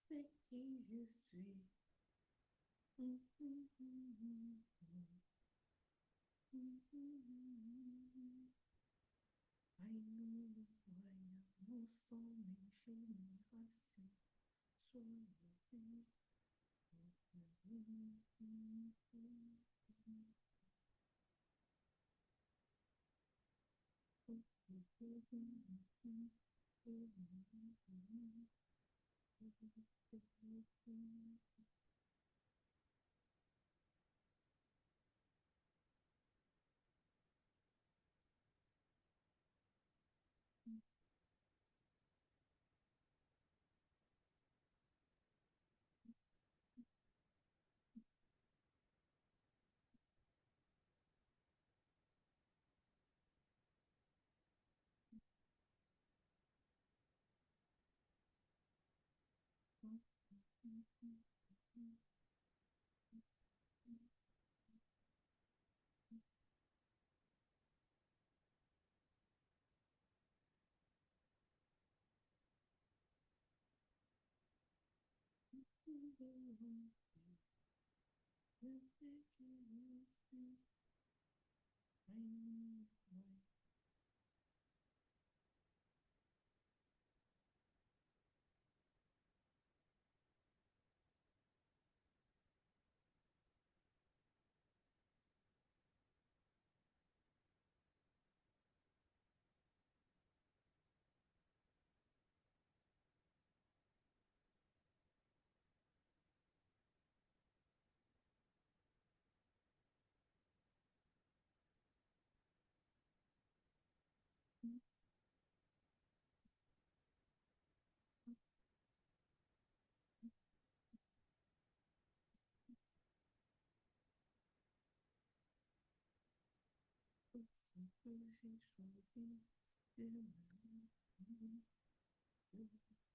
sais qui je suis. I know who I am, no son et génération.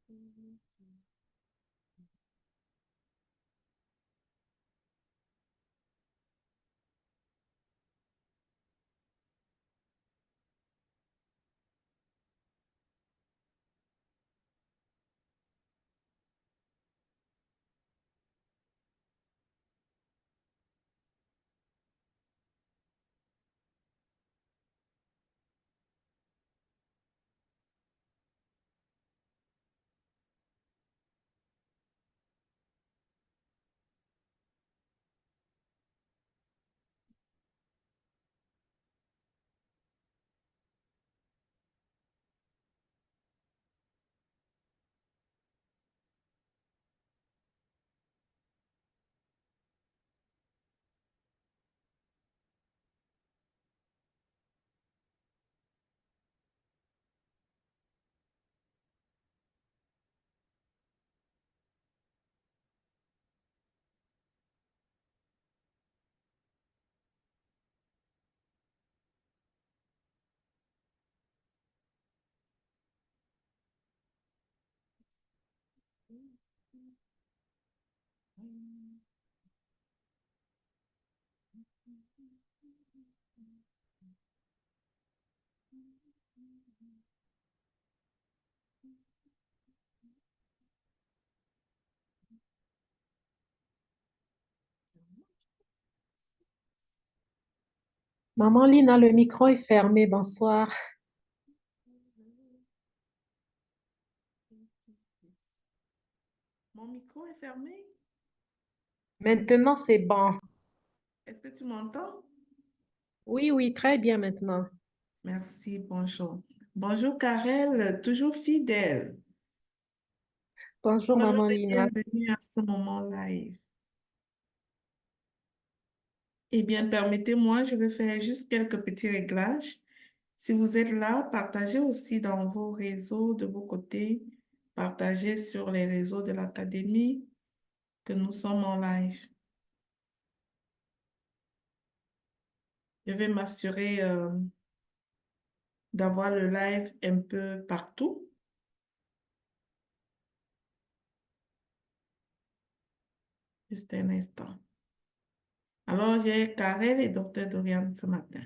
Choisi. Maman Lina, le micro est fermé. Bonsoir. Mon micro est fermé. Maintenant, c'est bon. Est-ce que tu m'entends? Oui, oui, très bien maintenant. Merci, bonjour. Bonjour, Karel, toujours fidèle. Bonjour, Bonjour maman et Lina. bienvenue à ce moment live. Eh bien, permettez-moi, je vais faire juste quelques petits réglages. Si vous êtes là, partagez aussi dans vos réseaux de vos côtés. Partagez sur les réseaux de l'Académie que nous sommes en live. Je vais m'assurer d'avoir le live un peu partout. Juste un instant. Alors, j'ai Karel et Docteur Dorian ce matin.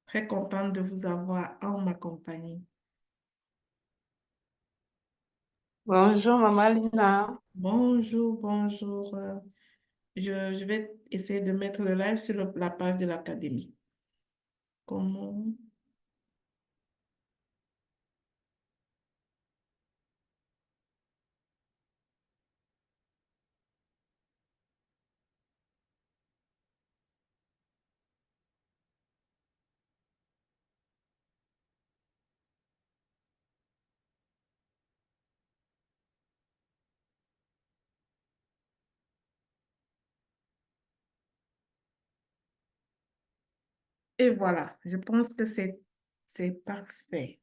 Très contente de vous avoir en ma compagnie. Bonjour, Maman Lina. Bonjour, bonjour. Je vais essayer de mettre le live sur la page de l'académie. Comment? Et voilà, je pense que c'est parfait.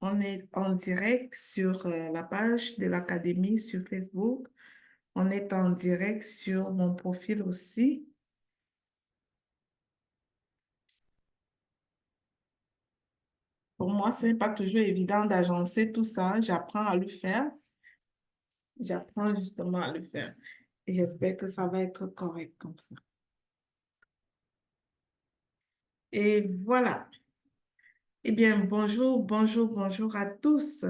On est en direct sur la page de l'académie sur Facebook. On est en direct sur mon profil aussi. Pour moi, ce n'est pas toujours évident d'agencer tout ça. J'apprends à le faire. J'apprends justement à le faire. Et j'espère que ça va être correct comme ça. Et voilà. Eh bien, bonjour, bonjour, bonjour à tous.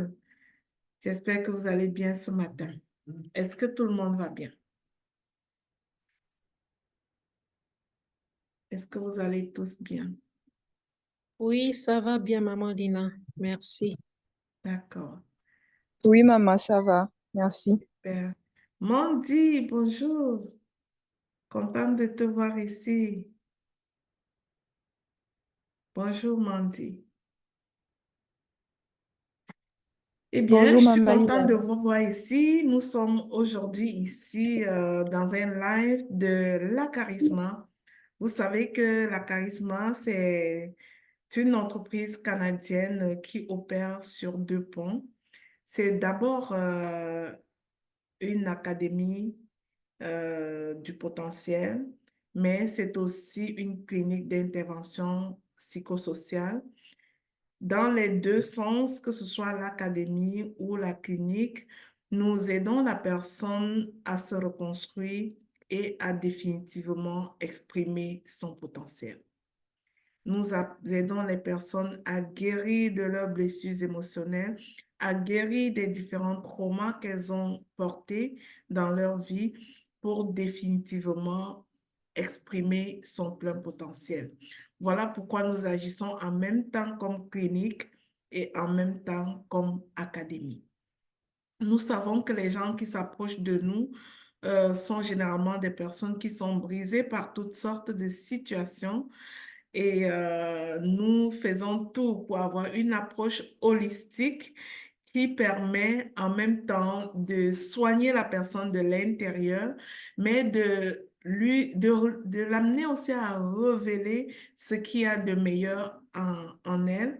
J'espère que vous allez bien ce matin. Est-ce que tout le monde va bien? Est-ce que vous allez tous bien? Oui, ça va bien, Maman Lina. Merci. D'accord. Oui, maman, ça va. Merci. Super. Mandy, bonjour. Contente de te voir ici. Bonjour, Mandy. Eh bien, Bonjour, je suis maman contente Lina. de vous voir ici. Nous sommes aujourd'hui ici dans un live de La Charisma. Vous savez que La Charisma, c'est une entreprise canadienne qui opère sur deux ponts. C'est d'abord une académie du potentiel, mais c'est aussi une clinique d'intervention psychosociale. Dans les deux sens, que ce soit l'académie ou la clinique, nous aidons la personne à se reconstruire et à définitivement exprimer son potentiel. Nous aidons les personnes à guérir de leurs blessures émotionnelles, à guérir des différents traumas qu'elles ont portés dans leur vie pour définitivement exprimer son plein potentiel. Voilà pourquoi nous agissons en même temps comme clinique et en même temps comme académie. Nous savons que les gens qui s'approchent de nous sont généralement des personnes qui sont brisées par toutes sortes de situations et nous faisons tout pour avoir une approche holistique qui permet en même temps de soigner la personne de l'intérieur, mais de l'amener aussi à révéler ce qu'il y a de meilleur en elle,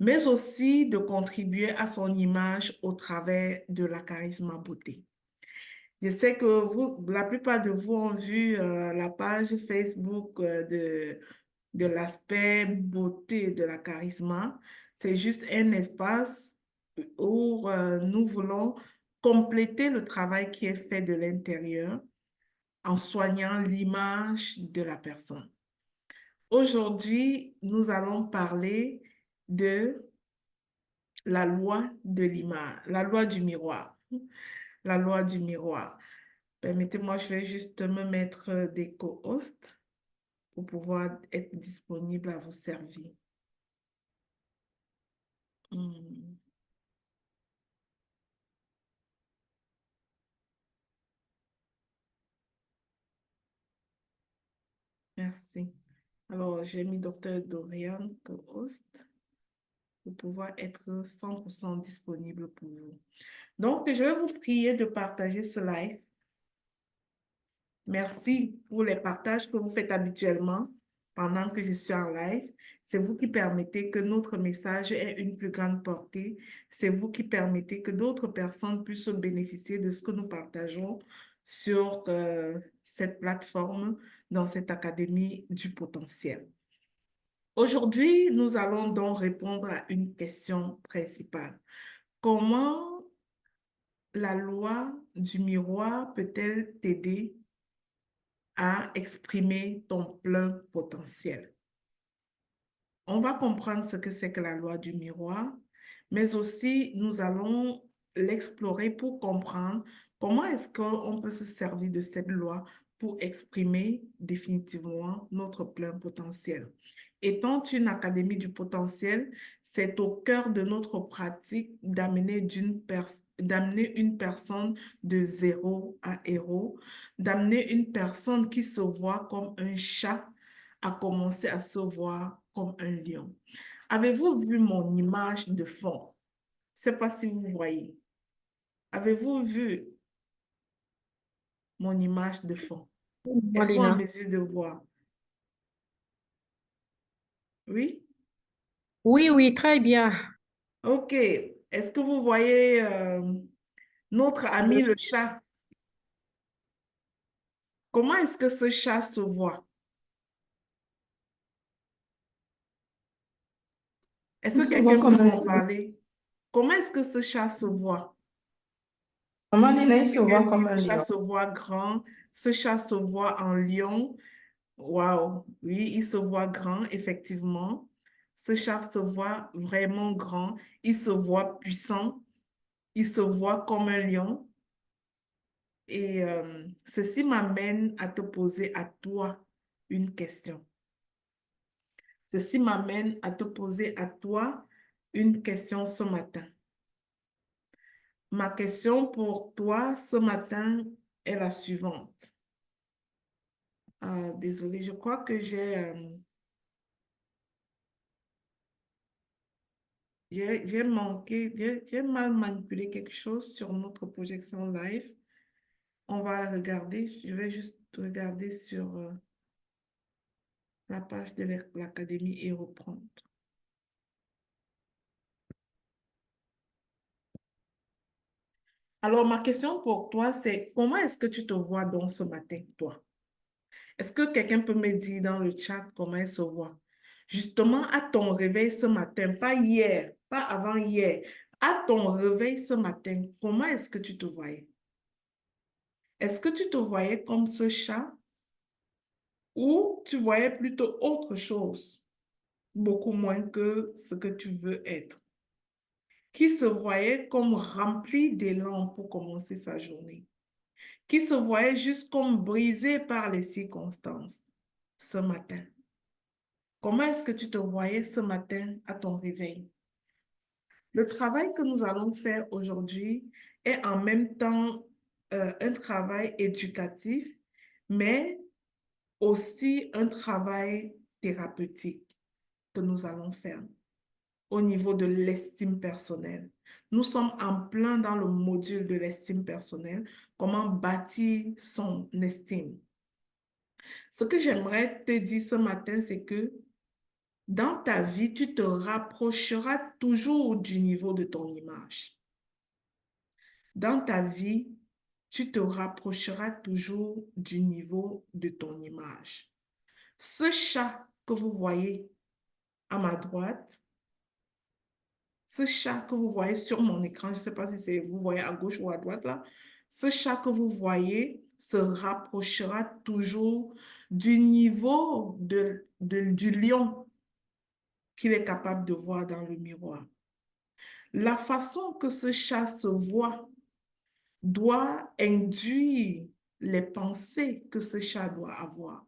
mais aussi de contribuer à son image au travers de la charisme beauté. Je sais que la plupart de vous ont vu la page Facebook de l'aspect beauté de la charisma. C'est juste un espace où nous voulons compléter le travail qui est fait de l'intérieur en soignant l'image de la personne. Aujourd'hui, nous allons parler de la loi de l'image, la loi du miroir. La loi du miroir. Permettez-moi, je vais juste me mettre des co-hosts pour pouvoir être disponible à vous servir. Hmm, merci. Alors, j'ai mis Dr. Dorian co-host pour pouvoir être 100% disponible pour vous. Donc, je vais vous prier de partager ce live. Merci pour les partages que vous faites habituellement pendant que je suis en live. C'est vous qui permettez que notre message ait une plus grande portée. C'est vous qui permettez que d'autres personnes puissent bénéficier de ce que nous partageons sur cette plateforme, dans cette académie du potentiel. Aujourd'hui, nous allons donc répondre à une question principale. Comment la loi du miroir peut-elle t'aider à exprimer ton plein potentiel? On va comprendre ce que c'est que la loi du miroir, mais aussi nous allons l'explorer pour comprendre comment est-ce qu'on peut se servir de cette loi pour exprimer définitivement notre plein potentiel. Étant une académie du potentiel, c'est au cœur de notre pratique d'amener une personne de zéro à héros, d'amener une personne qui se voit comme un chat à commencer à se voir comme un lion. Avez-vous vu mon image de fond? Je ne sais pas si vous voyez. Avez-vous vu mon image de fond? Maman Êtes-vous en Lina. mesure de voir? Oui? Oui, oui, très bien. OK. Est-ce que vous voyez notre ami le chat? Comment est-ce que ce chat se voit? Est-ce Il que se voit quelqu'un peut comme un m'en lion. parler? Comment est-ce que ce chat se voit? Maman Lina, il se Quelqu'un voit dit comme un le chat lion. se voit grand, ce chat se voit en lion. Waouh, oui, il se voit grand, effectivement. Ce chat se voit vraiment grand, il se voit puissant, il se voit comme un lion. Et ceci m'amène à te poser à toi une question. Ceci m'amène à te poser à toi une question ce matin. Ma question pour toi ce matin est la suivante. Désolée, je crois que j'ai manqué, j'ai mal manipulé quelque chose sur notre projection live. On va la regarder. Je vais juste regarder sur la page de l'Académie et reprendre. Alors, ma question pour toi, c'est comment est-ce que tu te vois donc ce matin, toi? Est-ce que quelqu'un peut me dire dans le chat comment elle se voit? Justement, à ton réveil ce matin, pas hier, pas avant-hier, à ton réveil ce matin, comment est-ce que tu te voyais? Est-ce que tu te voyais comme ce chat ou tu voyais plutôt autre chose, beaucoup moins que ce que tu veux être, qui se voyait comme rempli d'élan pour commencer sa journée, qui se voyait juste comme brisé par les circonstances ce matin? Comment est-ce que tu te voyais ce matin à ton réveil? Le travail que nous allons faire aujourd'hui est en même temps un travail éducatif, mais aussi un travail thérapeutique que nous allons faire au niveau de l'estime personnelle. Nous sommes en plein dans le module de l'estime personnelle, comment bâtir son estime. Ce que j'aimerais te dire ce matin, c'est que dans ta vie, tu te rapprocheras toujours du niveau de ton image. Dans ta vie, tu te rapprocheras toujours du niveau de ton image. Ce chat que vous voyez à ma droite, ce chat que vous voyez sur mon écran, je ne sais pas si c'est vous voyez à gauche ou à droite là, ce chat que vous voyez se rapprochera toujours du niveau du lion qu'il est capable de voir dans le miroir. La façon que ce chat se voit doit induire les pensées que ce chat doit avoir.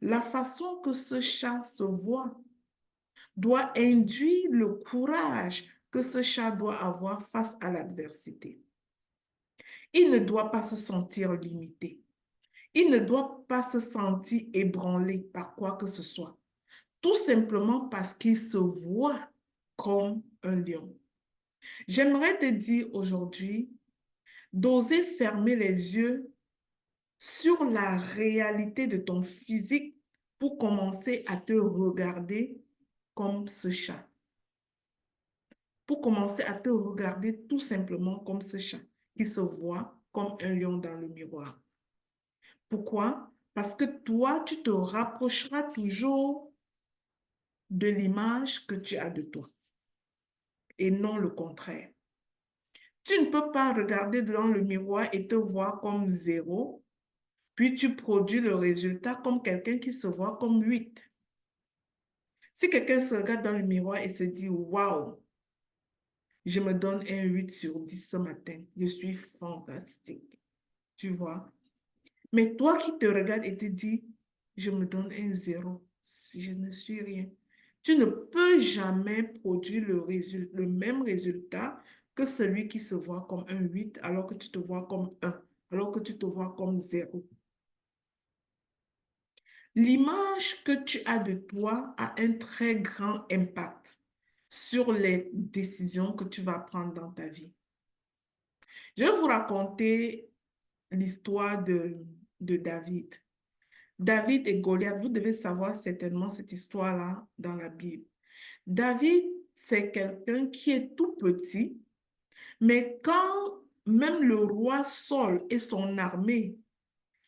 La façon que ce chat se voit doit induire le courage que ce chat doit avoir face à l'adversité. Il ne doit pas se sentir limité. Il ne doit pas se sentir ébranlé par quoi que ce soit. Tout simplement parce qu'il se voit comme un lion. J'aimerais te dire aujourd'hui d'oser fermer les yeux sur la réalité de ton physique pour commencer à te regarder comme ce chat. Pour commencer à te regarder tout simplement comme ce chat qui se voit comme un lion dans le miroir. Pourquoi? Parce que toi, tu te rapprocheras toujours de l'image que tu as de toi et non le contraire. Tu ne peux pas regarder dans le miroir et te voir comme 0, puis tu produis le résultat comme quelqu'un qui se voit comme 8. Si quelqu'un se regarde dans le miroir et se dit « Waouh, je me donne un 8 sur 10 ce matin. Je suis fantastique. Tu vois? Mais toi qui te regardes et te dis, je me donne un 0 si je ne suis rien. Tu ne peux jamais produire le même résultat que celui qui se voit comme un 8 alors que tu te vois comme un, alors que tu te vois comme 0. L'image que tu as de toi a un très grand impact sur les décisions que tu vas prendre dans ta vie. Je vais vous raconter l'histoire de David. David et Goliath, vous devez savoir certainement cette histoire-là dans la Bible. David, c'est quelqu'un qui est tout petit, mais quand même le roi Saul et son armée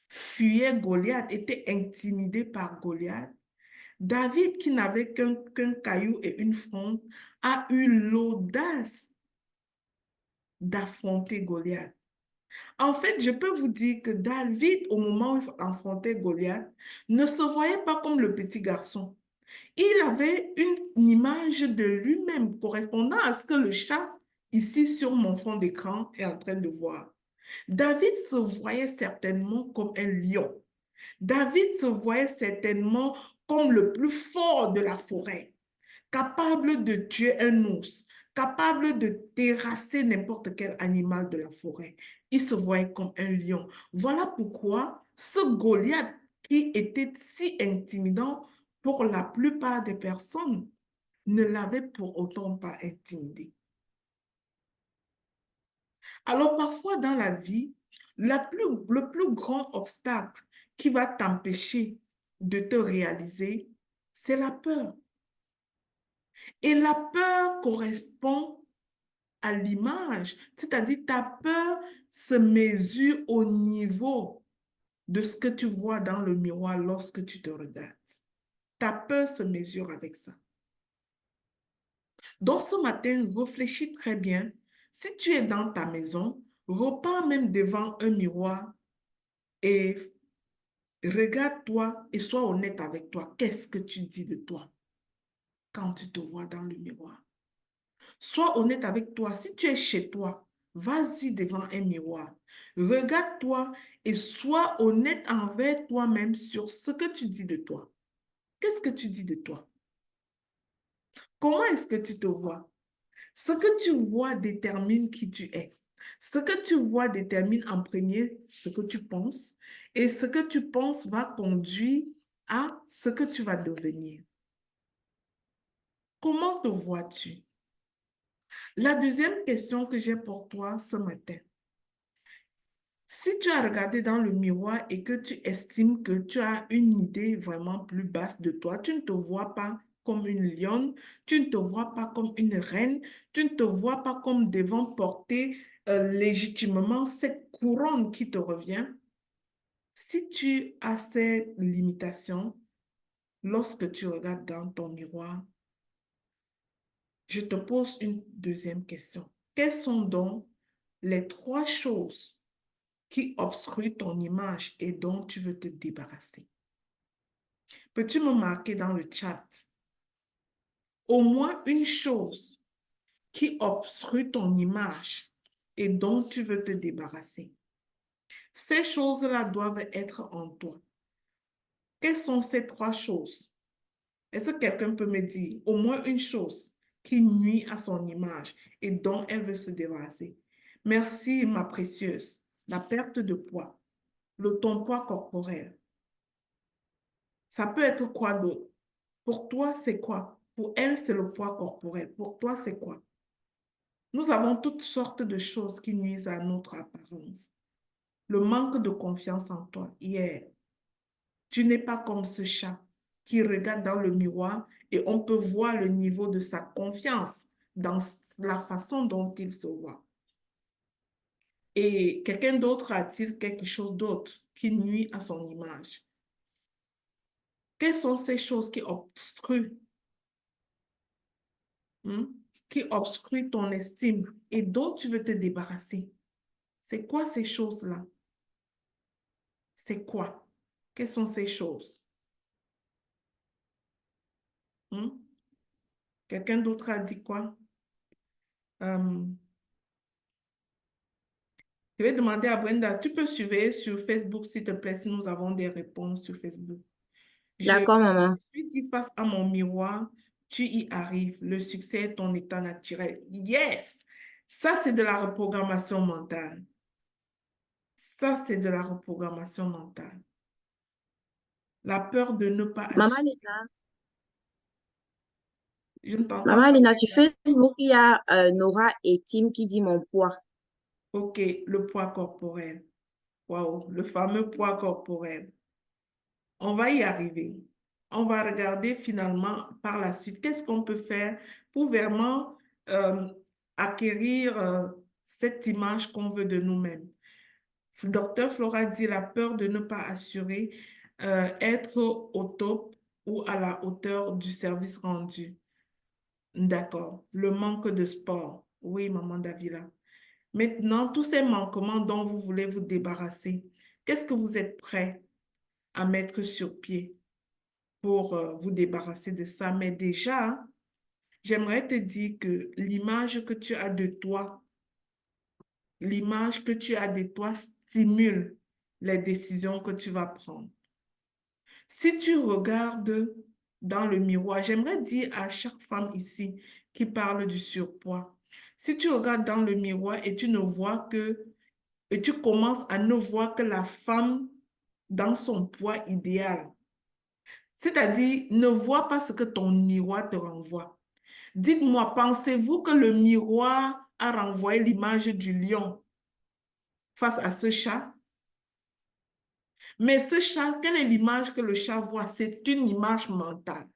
fuyaient Goliath, étaient intimidés par Goliath, David, qui n'avait qu'un caillou et une fronde, a eu l'audace d'affronter Goliath. En fait, je peux vous dire que David, au moment où il affrontait Goliath, ne se voyait pas comme le petit garçon. Il avait une image de lui-même correspondant à ce que le chat, ici sur mon fond d'écran, est en train de voir. David se voyait certainement comme un lion. David se voyait certainement comme le plus fort de la forêt, capable de tuer un ours, capable de terrasser n'importe quel animal de la forêt. Il se voyait comme un lion. Voilà pourquoi ce Goliath qui était si intimidant pour la plupart des personnes ne l'avait pour autant pas intimidé. Alors parfois dans la vie, le plus grand obstacle qui va t'empêcher de te réaliser, c'est la peur. Et la peur correspond à l'image, c'est-à-dire ta peur se mesure au niveau de ce que tu vois dans le miroir lorsque tu te regardes. Ta peur se mesure avec ça. Donc ce matin, réfléchis très bien. Si tu es dans ta maison, repars même devant un miroir et regarde-toi et sois honnête avec toi. Qu'est-ce que tu dis de toi quand tu te vois dans le miroir? Sois honnête avec toi. Si tu es chez toi, vas-y devant un miroir. Regarde-toi et sois honnête envers toi-même sur ce que tu dis de toi. Qu'est-ce que tu dis de toi? Comment est-ce que tu te vois? Ce que tu vois détermine qui tu es. Ce que tu vois détermine en premier ce que tu penses et ce que tu penses va conduire à ce que tu vas devenir. Comment te vois-tu? La deuxième question que j'ai pour toi ce matin. Si tu as regardé dans le miroir et que tu estimes que tu as une idée vraiment plus basse de toi, tu ne te vois pas comme une lionne, tu ne te vois pas comme une reine, tu ne te vois pas comme devant porter légitimement cette couronne qui te revient. Si tu as ces limitations, lorsque tu regardes dans ton miroir, je te pose une deuxième question. Quelles sont donc les trois choses qui obstrue ton image et dont tu veux te débarrasser? Peux-tu me marquer dans le chat au moins une chose qui obstrue ton image et dont tu veux te débarrasser? Ces choses-là doivent être en toi. Quelles sont ces trois choses? Est-ce que quelqu'un peut me dire au moins une chose qui nuit à son image et dont elle veut se débarrasser? Merci, ma précieuse. La perte de poids, ton poids corporel. Ça peut être quoi d'autre? Pour toi, c'est quoi? Pour elle, c'est le poids corporel. Pour toi, c'est quoi? Nous avons toutes sortes de choses qui nuisent à notre apparence. Le manque de confiance en toi. Hier, tu n'es pas comme ce chat qui regarde dans le miroir et on peut voir le niveau de sa confiance dans la façon dont il se voit. Et quelqu'un d'autre a-t-il quelque chose d'autre qui nuit à son image? Quelles sont ces choses qui obstruent, hmm, qui obstruent ton estime et dont tu veux te débarrasser? C'est quoi ces choses-là? C'est quoi? Quelles sont ces choses? Hmm? Quelqu'un d'autre a dit quoi? Euh, je vais demander à Brenda, tu peux surveiller sur Facebook, s'il te plaît, si nous avons des réponses sur Facebook. Je D'accord, maman. suis dit face à mon miroir, tu y arrives. Le succès est ton état naturel. Yes! Ça, c'est de la reprogrammation mentale. Ça, c'est de la reprogrammation mentale. La peur de ne pas Maman assumer. Lina, Je ne t'entends Maman pas. Lina, sur Facebook, il y a Nora et Tim qui dit mon poids. OK, le poids corporel. Waouh, le fameux poids corporel. On va y arriver. On va regarder finalement par la suite qu'est-ce qu'on peut faire pour vraiment euh, acquérir cette image qu'on veut de nous-mêmes. Docteur Flora dit la peur de ne pas assurer, être au top ou à la hauteur du service rendu. D'accord. Le manque de sport. Oui, maman Davila. Maintenant, tous ces manquements dont vous voulez vous débarrasser, qu'est-ce que vous êtes prêt à mettre sur pied pour vous débarrasser de ça? Mais déjà, j'aimerais te dire que l'image que tu as de toi, l'image que tu as de toi stimule les décisions que tu vas prendre. Si tu regardes dans le miroir, j'aimerais dire à chaque femme ici qui parle du surpoids, si tu regardes dans le miroir et tu ne vois que, et tu commences à ne voir que la femme dans son poids idéal, c'est-à-dire ne vois pas ce que ton miroir te renvoie. Dites-moi, pensez-vous que le miroir a renvoyé l'image du lion face à ce chat? Mais ce chat, quelle est l'image que le chat voit? C'est une image mentale.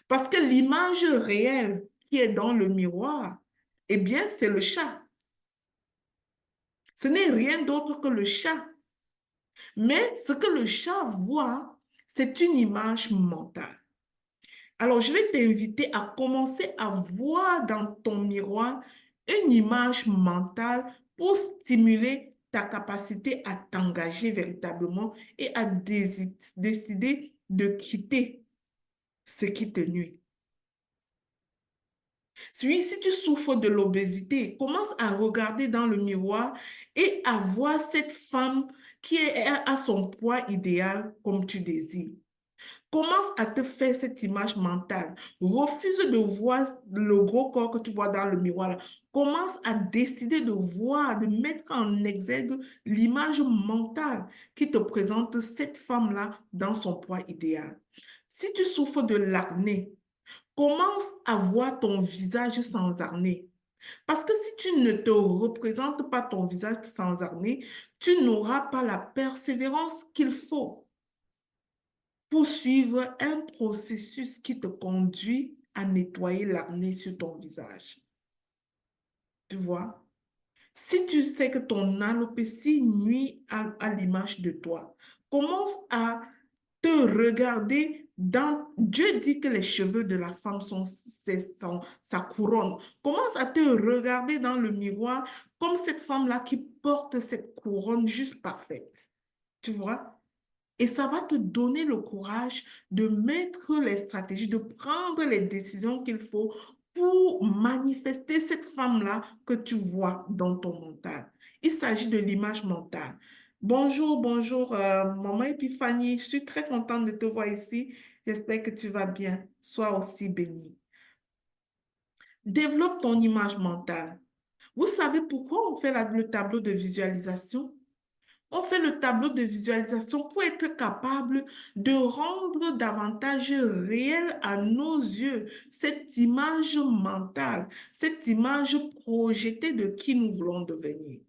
Parce que l'image réelle qui est dans le miroir, eh bien, c'est le chat. Ce n'est rien d'autre que le chat. Mais ce que le chat voit, c'est une image mentale. Alors, je vais t'inviter à commencer à voir dans ton miroir une image mentale pour stimuler ta capacité à t'engager véritablement et à décider de quitter ce qui te nuit. Si tu souffres de l'obésité, commence à regarder dans le miroir et à voir cette femme qui est à son poids idéal comme tu désires. Commence à te faire cette image mentale. Refuse de voir le gros corps que tu vois dans le miroir là. Commence à décider de voir, de mettre en exergue l'image mentale qui te présente cette femme-là dans son poids idéal. Si tu souffres de l'acné, commence à voir ton visage sans acné. Parce que si tu ne te représentes pas ton visage sans acné, tu n'auras pas la persévérance qu'il faut pour suivre un processus qui te conduit à nettoyer l'acné sur ton visage. Tu vois? Si tu sais que ton alopécie nuit à l'image de toi, commence à te regarder dans... Dieu dit que les cheveux de la femme sont sa couronne. Commence à te regarder dans le miroir comme cette femme-là qui porte cette couronne juste parfaite. Tu vois? Et ça va te donner le courage de mettre les stratégies, de prendre les décisions qu'il faut pour manifester cette femme-là que tu vois dans ton mental. Il s'agit de l'image mentale. Bonjour, bonjour, maman Epiphanie. Je suis très contente de te voir ici. J'espère que tu vas bien. Sois aussi bénie. Développe ton image mentale. Vous savez pourquoi on fait le tableau de visualisation? On fait le tableau de visualisation pour être capable de rendre davantage réel à nos yeux cette image mentale, cette image projetée de qui nous voulons devenir.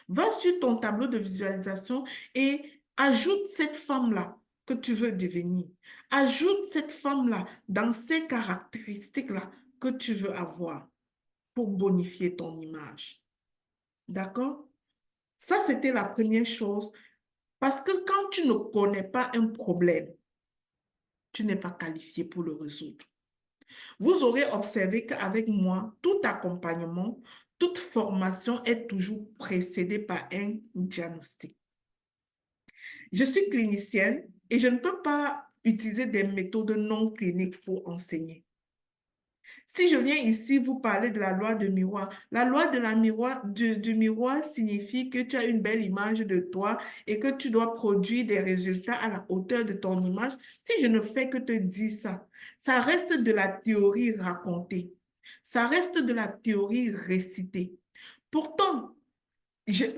Va sur ton tableau de visualisation et ajoute cette femme-là que tu veux devenir. Ajoute cette femme-là dans ces caractéristiques-là que tu veux avoir pour bonifier ton image. D'accord? Ça, c'était la première chose. Parce que quand tu ne connais pas un problème, tu n'es pas qualifié pour le résoudre. Vous aurez observé qu'avec moi, tout accompagnement, toute formation est toujours précédée par un diagnostic. Je suis clinicienne et je ne peux pas utiliser des méthodes non cliniques pour enseigner. Si je viens ici vous parler de la loi de miroir, la loi de du miroir signifie que tu as une belle image de toi et que tu dois produire des résultats à la hauteur de ton image. Si je ne fais que te dire ça, ça reste de la théorie racontée. Ça reste de la théorie récitée. Pourtant,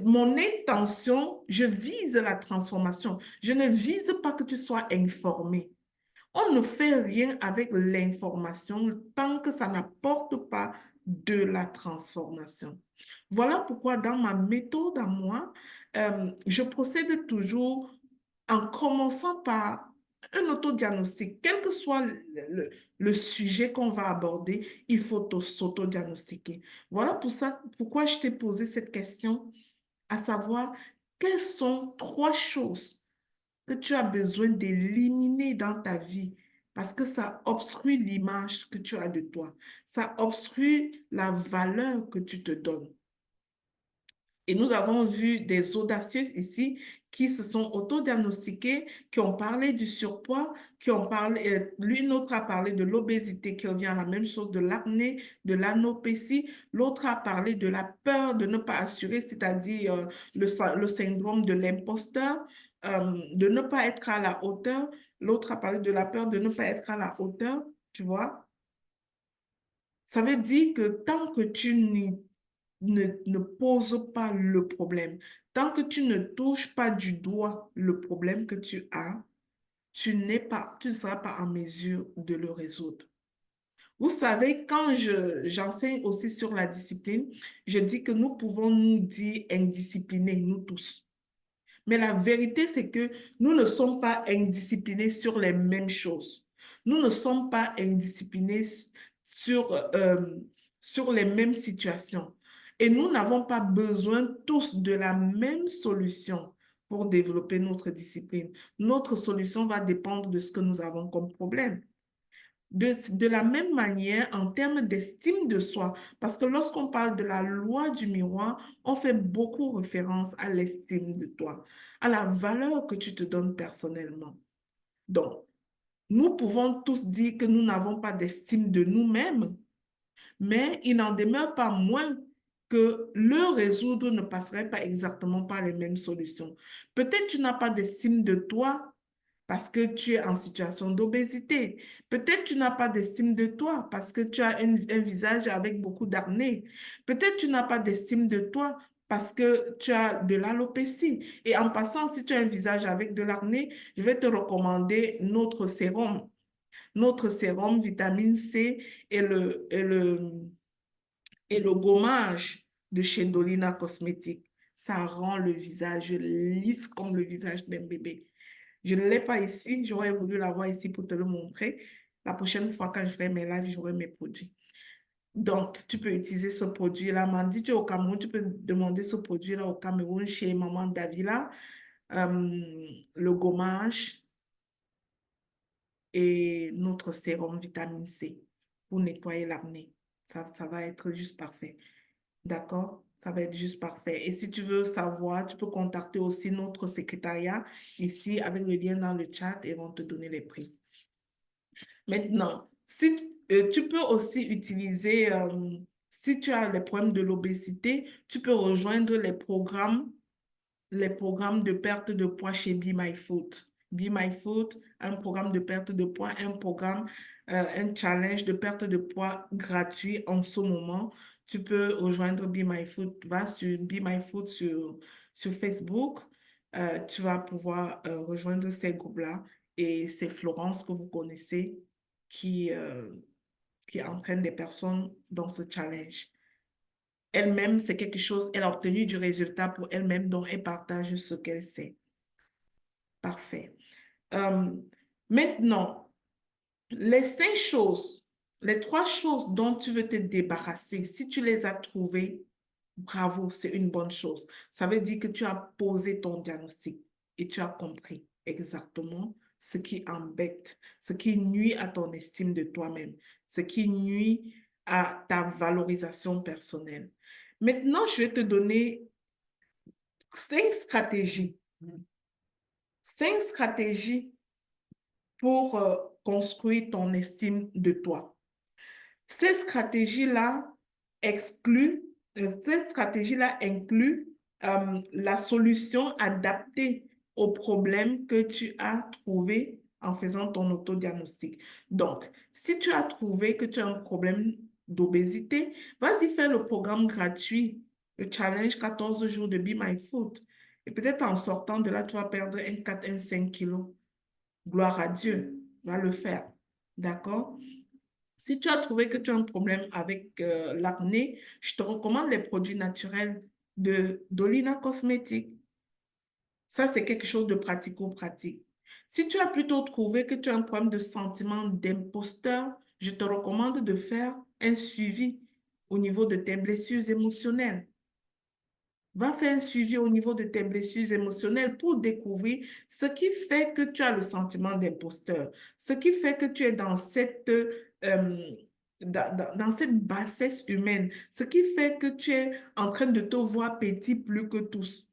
mon intention, je vise la transformation. Je ne vise pas que tu sois informé. On ne fait rien avec l'information tant que ça n'apporte pas de la transformation. Voilà pourquoi dans ma méthode à moi, je procède toujours en commençant par un autodiagnostic. Quel que soit le sujet qu'on va aborder, il faut s'autodiagnostiquer. Voilà pourquoi je t'ai posé cette question, à savoir, quelles sont 3 choses que tu as besoin d'éliminer dans ta vie parce que ça obstrue l'image que tu as de toi. Ça obstrue la valeur que tu te donnes. Et nous avons vu des audacieuses ici qui se sont autodiagnostiquées, qui ont parlé du surpoids, qui ont parlé, l'une autre a parlé de l'obésité qui revient à la même chose, de l'acné, de l'anopécie. L'autre a parlé de la peur de ne pas assurer, c'est-à-dire le syndrome de l'imposteur, de ne pas être à la hauteur. L'autre a parlé de la peur de ne pas être à la hauteur, tu vois. Ça veut dire que tant que tu ne poses pas le problème, tant que tu ne touches pas du doigt le problème que tu as, tu ne seras pas en mesure de le résoudre. Vous savez, quand j'enseigne aussi sur la discipline, je dis que nous pouvons nous dire indisciplinés, nous tous. Mais la vérité, c'est que nous ne sommes pas indisciplinés sur les mêmes choses. Nous ne sommes pas indisciplinés sur, sur les mêmes situations. Et nous n'avons pas besoin tous de la même solution pour développer notre discipline. Notre solution va dépendre de ce que nous avons comme problème. De la même manière, en termes d'estime de soi, parce que lorsqu'on parle de la loi du miroir, on fait beaucoup référence à l'estime de toi, à la valeur que tu te donnes personnellement. Donc, nous pouvons tous dire que nous n'avons pas d'estime de nous-mêmes, mais il n'en demeure pas moins que le résoudre ne passerait pas exactement par les mêmes solutions. Peut-être tu n'as pas d'estime de toi parce que tu es en situation d'obésité. Peut-être tu n'as pas d'estime de toi parce que tu as un visage avec beaucoup d'acné. Peut-être tu n'as pas d'estime de toi parce que tu as de l'alopécie. Et en passant, si tu as un visage avec de l'acné, je vais te recommander notre sérum. Notre sérum vitamine C et le gommage de chez Dolina Cosmétique. Ça rend le visage lisse comme le visage d'un bébé. Je ne l'ai pas ici, j'aurais voulu l'avoir ici pour te le montrer. La prochaine fois, quand je ferai mes lives, j'aurai mes produits. Donc, tu peux utiliser ce produit-là. Mandy, tu es au Cameroun, tu peux demander ce produit-là au Cameroun chez Maman Davila. Le gommage et notre sérum vitamine C pour nettoyer l'acné. Ça va être juste parfait. D'accord? Ça va être juste parfait. Et si tu veux savoir, tu peux contacter aussi notre secrétariat ici avec le lien dans le chat et ils vont te donner les prix. Maintenant, si, tu peux aussi utiliser, si tu as les problèmes de l'obésité, tu peux rejoindre les programmes de perte de poids chez Be My Food. Be My Food, un programme de perte de poids, un challenge de perte de poids gratuit en ce moment. Tu peux rejoindre Be My Food. Va sur Be My Food sur Facebook. Tu vas pouvoir rejoindre ces groupes-là. Et c'est Florence que vous connaissez qui, qui entraîne des personnes dans ce challenge. Elle-même, c'est quelque chose, elle a obtenu du résultat pour elle-même, donc elle partage ce qu'elle sait. Parfait. Maintenant, les 5 choses, les 3 choses dont tu veux te débarrasser, si tu les as trouvées, bravo, c'est une bonne chose. Ça veut dire que tu as posé ton diagnostic et tu as compris exactement ce qui embête, ce qui nuit à ton estime de toi-même, ce qui nuit à ta valorisation personnelle. Maintenant, je vais te donner 5 stratégies. 5 stratégies pour construire ton estime de toi. Ces stratégies-là incluent la solution adaptée au problème que tu as trouvé en faisant ton autodiagnostic. Donc, si tu as trouvé que tu as un problème d'obésité, vas-y faire le programme gratuit, le challenge 14 jours de Be My Food. Et peut-être en sortant de là, tu vas perdre un 4, un 5 kilos. Gloire à Dieu, va le faire. D'accord? Si tu as trouvé que tu as un problème avec l'acné, je te recommande les produits naturels de d'Olina Cosmétiques. Ça, c'est quelque chose de pratico-pratique. Si tu as plutôt trouvé que tu as un problème de sentiment d'imposteur, je te recommande de faire un suivi au niveau de tes blessures émotionnelles. Va faire un suivi au niveau de tes blessures émotionnelles pour découvrir ce qui fait que tu as le sentiment d'imposteur, ce qui fait que tu es dans dans cette bassesse humaine, ce qui fait que tu es en train de te voir petit plus que tous.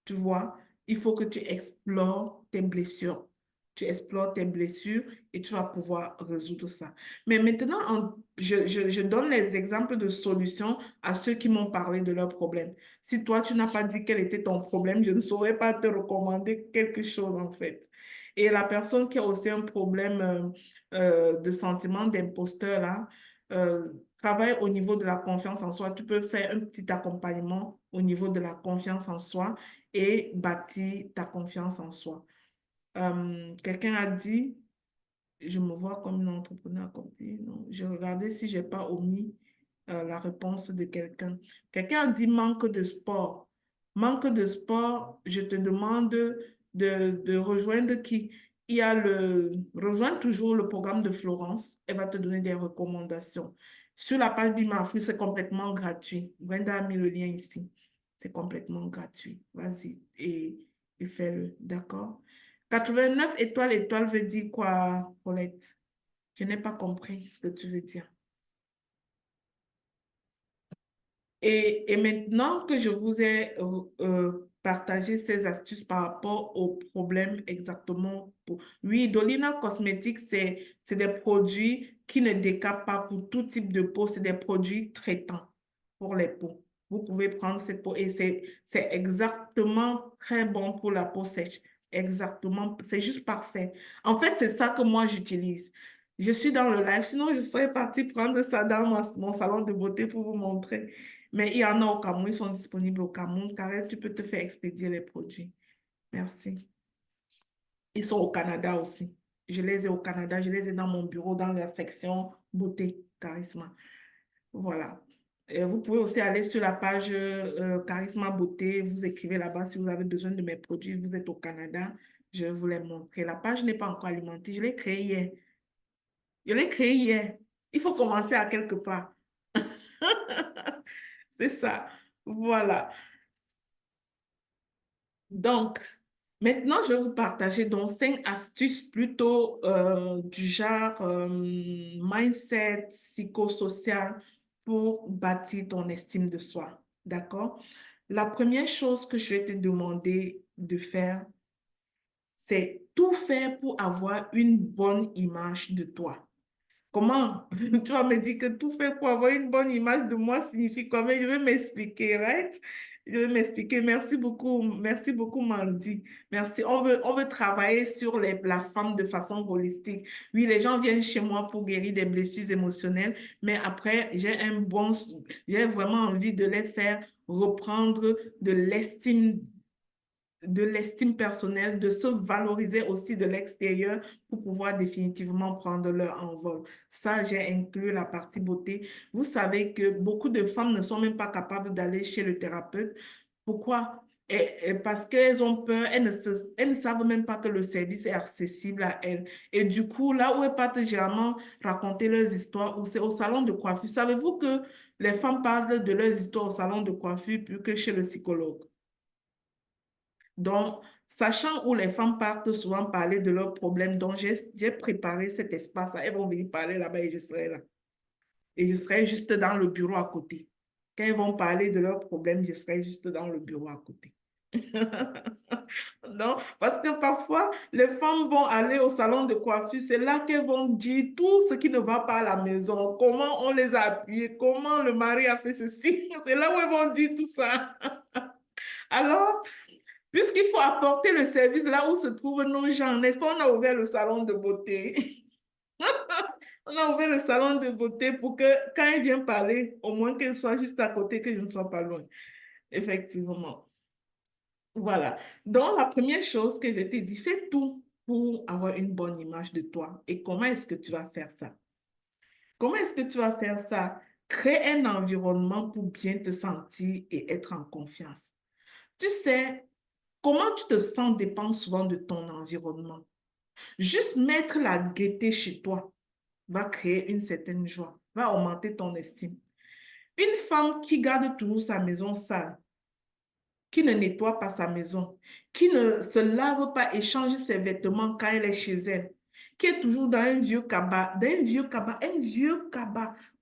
Tu vois, il faut que tu explores tes blessures. Tu explores tes blessures et tu vas pouvoir résoudre ça. Mais maintenant, je donne les exemples de solutions à ceux qui m'ont parlé de leurs problèmes. Si toi, tu n'as pas dit quel était ton problème, je ne saurais pas te recommander quelque chose en fait. Et la personne qui a aussi un problème de sentiment d'imposteur, là, travaille au niveau de la confiance en soi. Tu peux faire un petit accompagnement au niveau de la confiance en soi et bâtir ta confiance en soi. Quelqu'un a dit, je me vois comme une entrepreneur accomplie. Non, je regardais si je n'ai pas omis la réponse de quelqu'un. Quelqu'un a dit manque de sport. Manque de sport, je te demande de rejoindre qui? Rejoins toujours le programme de Florence. Elle va te donner des recommandations. Sur la page du Marfou, c'est complètement gratuit. Brenda a mis le lien ici. C'est complètement gratuit. Vas-y et fais-le. D'accord? 89 étoiles, étoile veut dire quoi, Paulette? Je n'ai pas compris ce que tu veux dire. Et maintenant que je vous ai partagé ces astuces par rapport aux problèmes exactement. Oui, Dolina Cosmétiques, c'est des produits qui ne décapent pas pour tout type de peau. C'est des produits traitants pour les peaux. Vous pouvez prendre cette peau et c'est exactement très bon pour la peau sèche. Exactement, c'est juste parfait. En fait, c'est ça que moi j'utilise. Je suis dans le live, sinon je serais partie prendre ça dans mon salon de beauté pour vous montrer. Mais il y en a au Cameroun, ils sont disponibles au Cameroun. Karel, tu peux te faire expédier les produits. Merci. Ils sont au Canada aussi. Je les ai au Canada, je les ai dans mon bureau, dans la section beauté, Charisma. Voilà. Et vous pouvez aussi aller sur la page Charisma Beauté, vous écrivez là-bas si vous avez besoin de mes produits, vous êtes au Canada, je vais vous les montrer. La page n'est pas encore alimentée, je l'ai créée hier. Je l'ai créée hier. Il faut commencer à quelque part. C'est ça. Voilà. Donc, maintenant, je vais vous partager donc 5 astuces plutôt du genre mindset psychosocial pour bâtir ton estime de soi. D'accord? La première chose que je vais te demander de faire, c'est tout faire pour avoir une bonne image de toi. Comment? Tu vas me dire que tout faire pour avoir une bonne image de moi signifie quoi? Mais je vais m'expliquer, right? Je vais m'expliquer. Merci beaucoup, Mandy. Merci. On veut travailler sur la femme de façon holistique. Oui, les gens viennent chez moi pour guérir des blessures émotionnelles, mais après, j'ai vraiment envie de les faire reprendre de l'estime personnelle, de se valoriser aussi de l'extérieur pour pouvoir définitivement prendre leur envol. Ça, j'ai inclus la partie beauté. Vous savez que beaucoup de femmes ne sont même pas capables d'aller chez le thérapeute. Pourquoi? Parce qu'elles ont peur, elles ne savent même pas que le service est accessible à elles. Et du coup, là où elles partent généralement raconter leurs histoires, ou c'est au salon de coiffure. Savez-vous que les femmes parlent de leurs histoires au salon de coiffure plus que chez le psychologue? Donc, sachant où les femmes partent souvent parler de leurs problèmes, donc j'ai préparé cet espace. Elles vont venir parler là-bas et je serai là. Et je serai juste dans le bureau à côté. Quand elles vont parler de leurs problèmes, je serai juste dans le bureau à côté. Non, parce que parfois, les femmes vont aller au salon de coiffure, c'est là qu'elles vont dire tout ce qui ne va pas à la maison, comment on les a appuyés, comment le mari a fait ceci. C'est là où elles vont dire tout ça. Alors, puisqu'il faut apporter le service là où se trouvent nos gens, n'est-ce pas? On a ouvert le salon de beauté. On a ouvert le salon de beauté pour que quand elle vient parler, au moins qu'elle soit juste à côté, que je ne sois pas loin. Effectivement. Voilà. Donc, la première chose que je t'ai dit, fais tout pour avoir une bonne image de toi. Et comment est-ce que tu vas faire ça? Comment est-ce que tu vas faire ça? Crée un environnement pour bien te sentir et être en confiance. Tu sais, comment tu te sens dépend souvent de ton environnement. Juste mettre la gaieté chez toi va créer une certaine joie, va augmenter ton estime. Une femme qui garde toujours sa maison sale, qui ne nettoie pas sa maison, qui ne se lave pas et change ses vêtements quand elle est chez elle, qui est toujours dans un vieux cabas,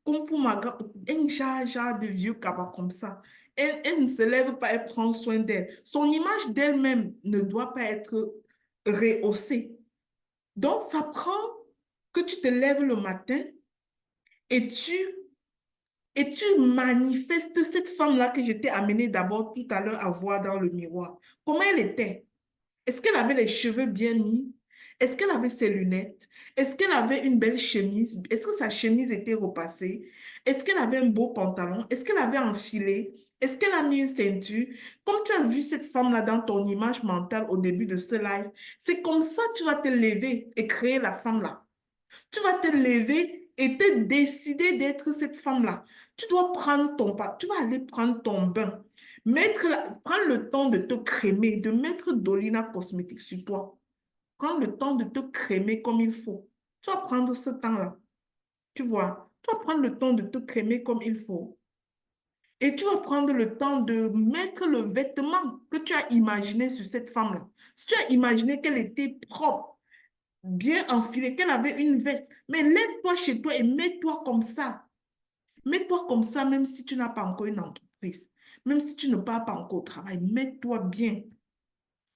comme pour ma grand, un genre de vieux cabas comme ça. Elle ne se lève pas, elle prend soin d'elle. Son image d'elle-même ne doit pas être rehaussée. Donc, ça prend que tu te lèves le matin et tu manifestes cette femme-là que je t'ai amenée d'abord tout à l'heure à voir dans le miroir. Comment elle était? Est-ce qu'elle avait les cheveux bien mis? Est-ce qu'elle avait ses lunettes? Est-ce qu'elle avait une belle chemise? Est-ce que sa chemise était repassée? Est-ce qu'elle avait un beau pantalon? Est-ce qu'elle avait enfilé? Est-ce qu'elle a mis une ceinture? Comme tu as vu cette femme-là dans ton image mentale au début de ce live, c'est comme ça que tu vas te lever et créer la femme-là. Tu vas te lever et te décider d'être cette femme-là. Tu dois prendre ton pas, tu vas aller prendre ton bain, prendre le temps de te crémer, de mettre Dolina Cosmétique sur toi. Prends le temps de te crémer comme il faut. Tu vas prendre ce temps-là. Tu vois, tu vas prendre le temps de te crémer comme il faut. Et tu vas prendre le temps de mettre le vêtement que tu as imaginé sur cette femme-là. Si tu as imaginé qu'elle était propre, bien enfilée, qu'elle avait une veste. Mais lève-toi chez toi et mets-toi comme ça. Mets-toi comme ça, même si tu n'as pas encore une entreprise. Même si tu ne pars pas encore au travail, mets-toi bien.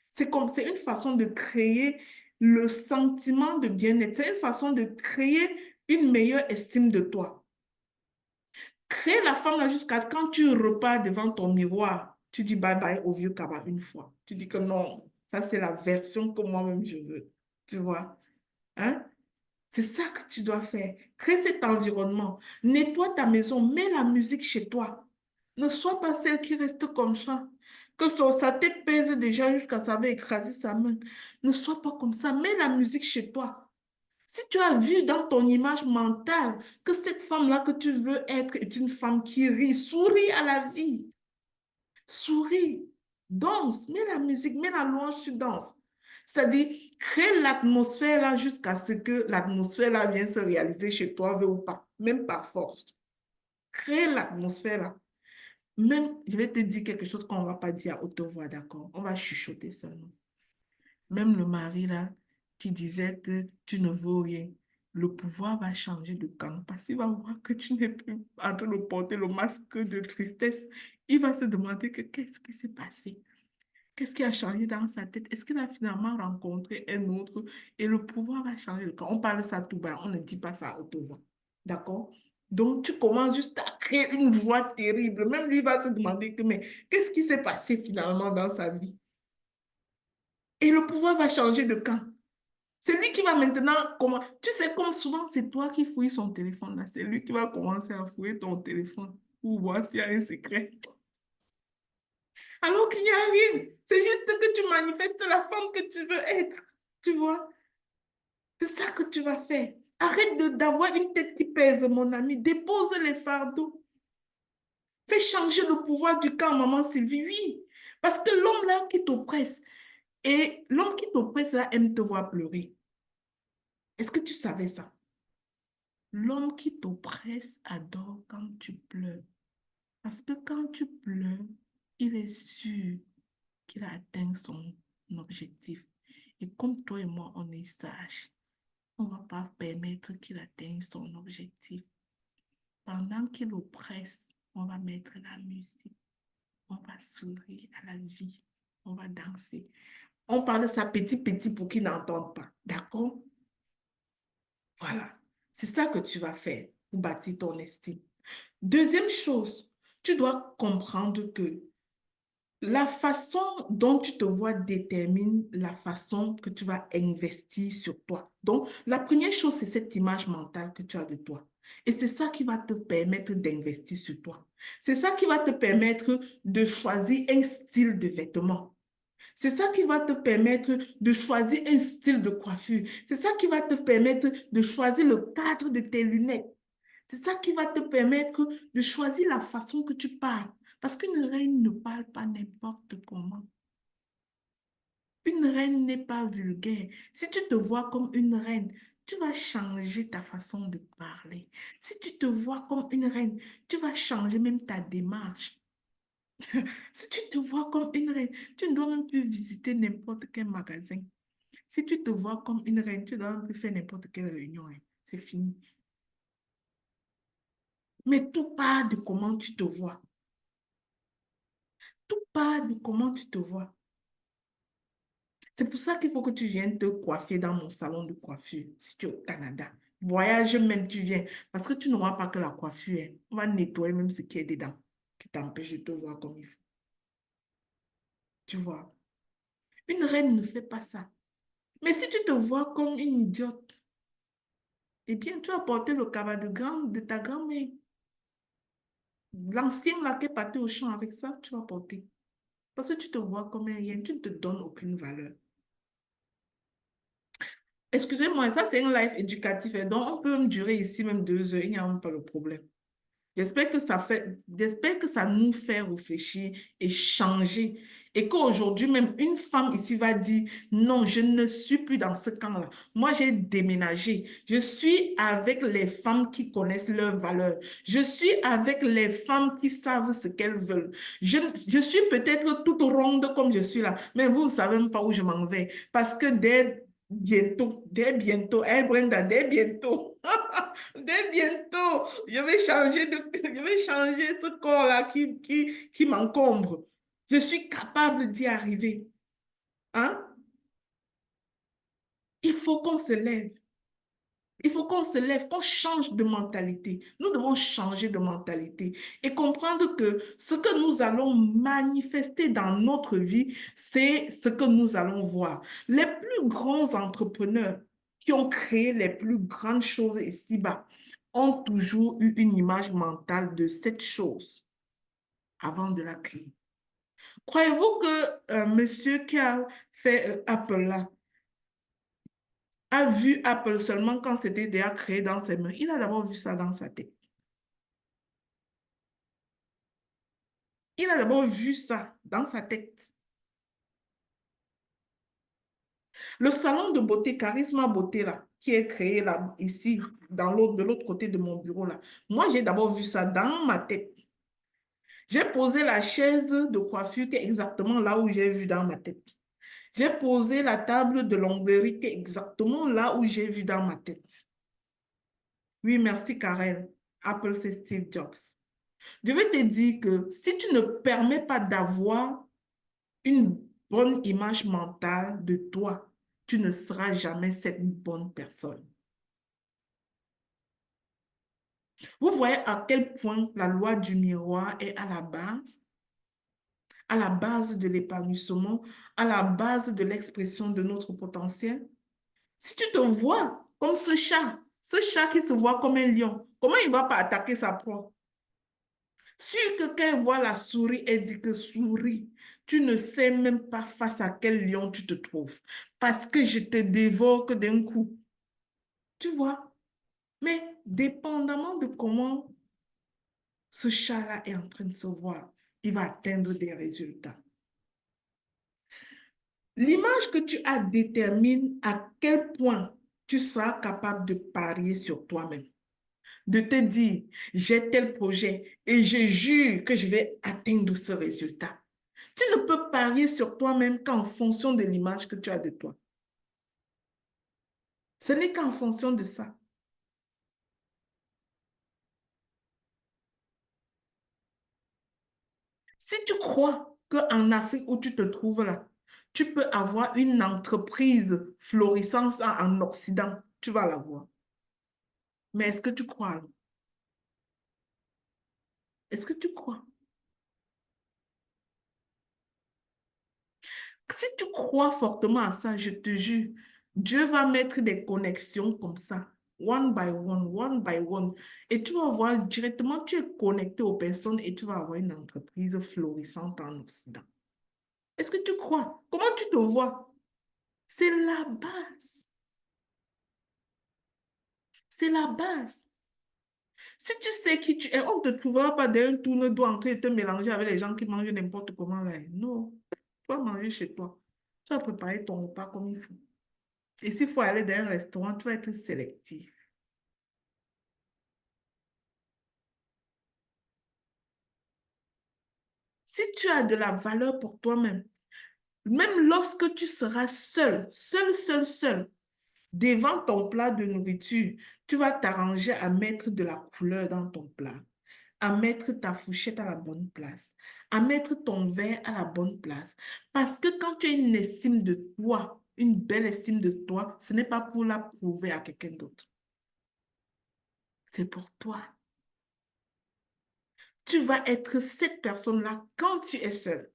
C'est une façon de créer le sentiment de bien-être. C'est une façon de créer une meilleure estime de toi. Crée la femme là jusqu'à quand tu repars devant ton miroir. Tu dis bye bye au vieux cabas une fois. Tu dis que non, ça c'est la version que moi-même je veux. Tu vois? Hein? C'est ça que tu dois faire. Crée cet environnement. Nettoie ta maison. Mets la musique chez toi. Ne sois pas celle qui reste comme ça. Que sa tête pèse déjà jusqu'à ça va écraser sa main. Ne sois pas comme ça. Mets la musique chez toi. Si tu as vu dans ton image mentale que cette femme-là que tu veux être est une femme qui rit, souris à la vie. Souris, danse, mets la musique, mets la louange, tu danses. C'est-à-dire, crée l'atmosphère là jusqu'à ce que l'atmosphère là vienne se réaliser chez toi, veux ou pas, même par force. Crée l'atmosphère là. Même, je vais te dire quelque chose qu'on ne va pas dire à haute voix, d'accord? On va chuchoter seulement. Même le mari là, qui disait que tu ne vaux rien, le pouvoir va changer de camp parce qu'il va voir que tu n'es plus en train de porter le masque de tristesse. Il va se demander que qu'est-ce qui s'est passé? Qu'est-ce qui a changé dans sa tête? Est-ce qu'il a finalement rencontré un autre et le pouvoir va changer de camp? On parle ça tout bas, on ne dit pas ça à haute voix. D'accord? Donc, tu commences juste à créer une joie terrible. Même lui va se demander que, mais qu'est-ce qui s'est passé finalement dans sa vie? Et le pouvoir va changer de camp. C'est lui qui va maintenant comment. Tu sais, comme souvent, c'est toi qui fouilles son téléphone là. C'est lui qui va commencer à fouiller ton téléphone pour voir s'il y a un secret. Alors qu'il n'y a rien. C'est juste que tu manifestes la femme que tu veux être. Tu vois? C'est ça que tu vas faire. Arrête d'avoir une tête qui pèse, mon ami. Dépose les fardeaux. Fais changer le pouvoir du camp, maman Sylvie. Oui. Parce que l'homme là qui t'oppresse, et l'homme qui t'oppresse là aime te voir pleurer. Est-ce que tu savais ça? L'homme qui t'oppresse adore quand tu pleures. Parce que quand tu pleures, il est sûr qu'il a atteint son objectif. Et comme toi et moi, on est sages, on ne va pas permettre qu'il atteigne son objectif. Pendant qu'il oppresse, on va mettre la musique. On va sourire à la vie. On va danser. On parle de ça petit pour qu'ils n'entendent pas. D'accord? Voilà. C'est ça que tu vas faire pour bâtir ton estime. Deuxième chose, tu dois comprendre que la façon dont tu te vois détermine la façon que tu vas investir sur toi. Donc, la première chose, c'est cette image mentale que tu as de toi. Et c'est ça qui va te permettre d'investir sur toi. C'est ça qui va te permettre de choisir un style de vêtements. C'est ça qui va te permettre de choisir un style de coiffure. C'est ça qui va te permettre de choisir le cadre de tes lunettes. C'est ça qui va te permettre de choisir la façon que tu parles. Parce qu'une reine ne parle pas n'importe comment. Une reine n'est pas vulgaire. Si tu te vois comme une reine, tu vas changer ta façon de parler. Si tu te vois comme une reine, tu vas changer même ta démarche. Si tu te vois comme une reine, tu ne dois même plus visiter n'importe quel magasin. Si tu te vois comme une reine, tu ne dois même plus faire n'importe quelle réunion, hein. C'est fini. Mais tout part de comment tu te vois. Tout part de comment tu te vois. C'est pour ça qu'il faut que tu viennes te coiffer dans mon salon de coiffure, si tu es au Canada. Voyage même, tu viens. Parce que tu n'auras pas que la coiffure, hein. On va nettoyer même ce qui est dedans, qui t'empêche de te voir comme il faut. Tu vois. Une reine ne fait pas ça. Mais si tu te vois comme une idiote, eh bien, tu vas porter le cabas de ta grand-mère. L'ancien là qui est parti au champ avec ça, tu vas porter. Parce que tu te vois comme un rien, tu ne te donnes aucune valeur. Excusez-moi, ça c'est un live éducatif, et donc on peut me durer ici même 2 heures, il n'y a même pas de problème. J'espère que ça nous fait réfléchir et changer. Et qu'aujourd'hui, même une femme ici va dire, non, je ne suis plus dans ce camp-là. Moi, j'ai déménagé. Je suis avec les femmes qui connaissent leurs valeurs. Je suis avec les femmes qui savent ce qu'elles veulent. Je suis peut-être toute ronde comme je suis là, mais vous ne savez même pas où je m'en vais. Parce que dès bientôt, hey Brenda, dès bientôt, dès bientôt, je vais changer ce corps-là qui m'encombre. Je suis capable d'y arriver. Hein? Il faut qu'on se lève. Il faut qu'on se lève, qu'on change de mentalité. Nous devons changer de mentalité et comprendre que ce que nous allons manifester dans notre vie, c'est ce que nous allons voir. Les plus grands entrepreneurs qui ont créé les plus grandes choses ici-bas ont toujours eu une image mentale de cette chose avant de la créer. Croyez-vous que monsieur qui a fait Apple là, a vu Apple seulement quand c'était déjà créé dans ses mains? Il a d'abord vu ça dans sa tête. Il a d'abord vu ça dans sa tête. Le salon de beauté, Charisma Beauté, là, qui est créé là, ici, de l'autre côté de mon bureau, là. Moi, j'ai d'abord vu ça dans ma tête. J'ai posé la chaise de coiffure qui est exactement là où j'ai vu dans ma tête. J'ai posé la table de l'onglerie qui est exactement là où j'ai vu dans ma tête. Oui, merci, Karen. Apple, c'est Steve Jobs. Je vais te dire que si tu ne permets pas d'avoir une bonne image mentale de toi, tu ne seras jamais cette bonne personne. Vous voyez à quel point la loi du miroir est à la base de l'épanouissement, à la base de l'expression de notre potentiel. Si tu te vois comme ce chat qui se voit comme un lion, comment il ne va pas attaquer sa proie? Sûr que quand elle voit la souris, elle dit que souris, tu ne sais même pas face à quel lion tu te trouves, parce que je te dévore que d'un coup. Tu vois? Mais dépendamment de comment ce chat-là est en train de se voir, il va atteindre des résultats. L'image que tu as détermine à quel point tu seras capable de parier sur toi-même. De te dire, j'ai tel projet et je jure que je vais atteindre ce résultat. Tu ne peux parier sur toi-même qu'en fonction de l'image que tu as de toi. Ce n'est qu'en fonction de ça. Si tu crois qu'en Afrique où tu te trouves là, tu peux avoir une entreprise florissante en Occident. Tu vas l'avoir. Mais est-ce que tu crois alors? Est-ce que tu crois? Si tu crois fortement à ça, je te jure, Dieu va mettre des connexions comme ça, one by one. Et tu vas voir directement, tu es connecté aux personnes et tu vas avoir une entreprise florissante en Occident. Est-ce que tu crois? Comment tu te vois? C'est la base. C'est la base. Si tu sais qui tu es, on ne te trouvera pas d'un tourne-dos en train de te mélanger avec les gens qui mangent n'importe comment là. Non, tu vas manger chez toi. Tu vas préparer ton repas comme il faut. Et s'il faut aller dans un restaurant, tu vas être sélectif. Si tu as de la valeur pour toi-même, même lorsque tu seras seul, devant ton plat de nourriture, tu vas t'arranger à mettre de la couleur dans ton plat, à mettre ta fourchette à la bonne place, à mettre ton verre à la bonne place. Parce que quand tu as une estime de toi, une belle estime de toi, ce n'est pas pour la prouver à quelqu'un d'autre. C'est pour toi. Tu vas être cette personne-là quand tu es seul.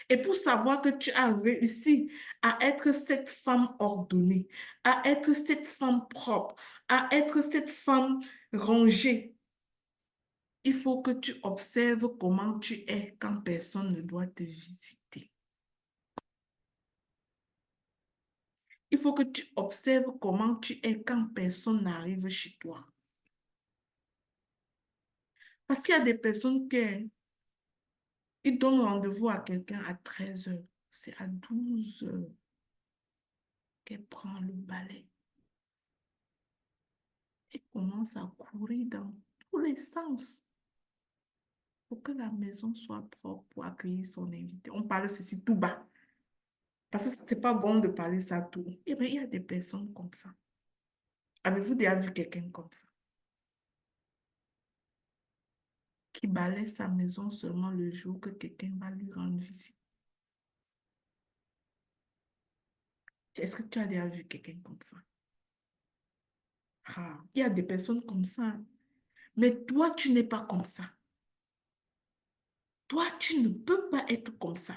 Et pour savoir que tu as réussi à être cette femme ordonnée, à être cette femme propre, à être cette femme rangée, il faut que tu observes comment tu es quand personne ne doit te visiter. Il faut que tu observes comment tu es quand personne n'arrive chez toi. Parce qu'il y a des personnes qui ils donnent rendez-vous à quelqu'un à 13 heures. C'est à 12 heures qu'elle prend le balai et commence à courir dans tous les sens pour que la maison soit propre pour accueillir son invité. On parle ceci tout bas. Parce que ce n'est pas bon de parler ça tout haut. Eh bien, il y a des personnes comme ça. Avez-vous déjà vu quelqu'un comme ça? Qui balaie sa maison seulement le jour que quelqu'un va lui rendre visite. Est-ce que tu as déjà vu quelqu'un comme ça? Ah, il y a des personnes comme ça. Mais toi, tu n'es pas comme ça. Toi, tu ne peux pas être comme ça.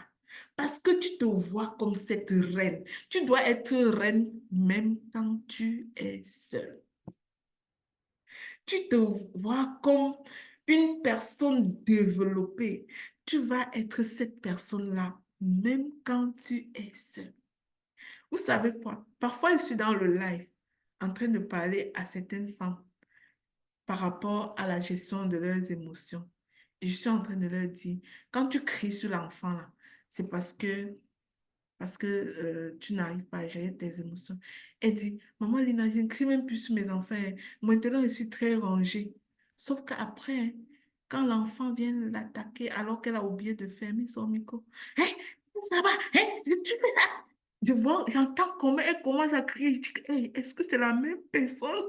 Parce que tu te vois comme cette reine. Tu dois être reine même quand tu es seule. Tu te vois comme une personne développée. Tu vas être cette personne-là même quand tu es seule. Vous savez quoi? Parfois, je suis dans le live en train de parler à certaines femmes par rapport à la gestion de leurs émotions. Et je suis en train de leur dire, quand tu cries sur l'enfant, là, c'est parce que tu n'arrives pas à gérer tes émotions. Elle dit, maman Lina, je ne crie même plus sur mes enfants, hein. Maintenant, je suis très rangée. Sauf qu'après, hein, quand l'enfant vient l'attaquer alors qu'elle a oublié de fermer son micro, hé, ça va, hé, tu fais ça. Je vois, j'entends comment elle commence à crier. Je dis, hey, est-ce que c'est la même personne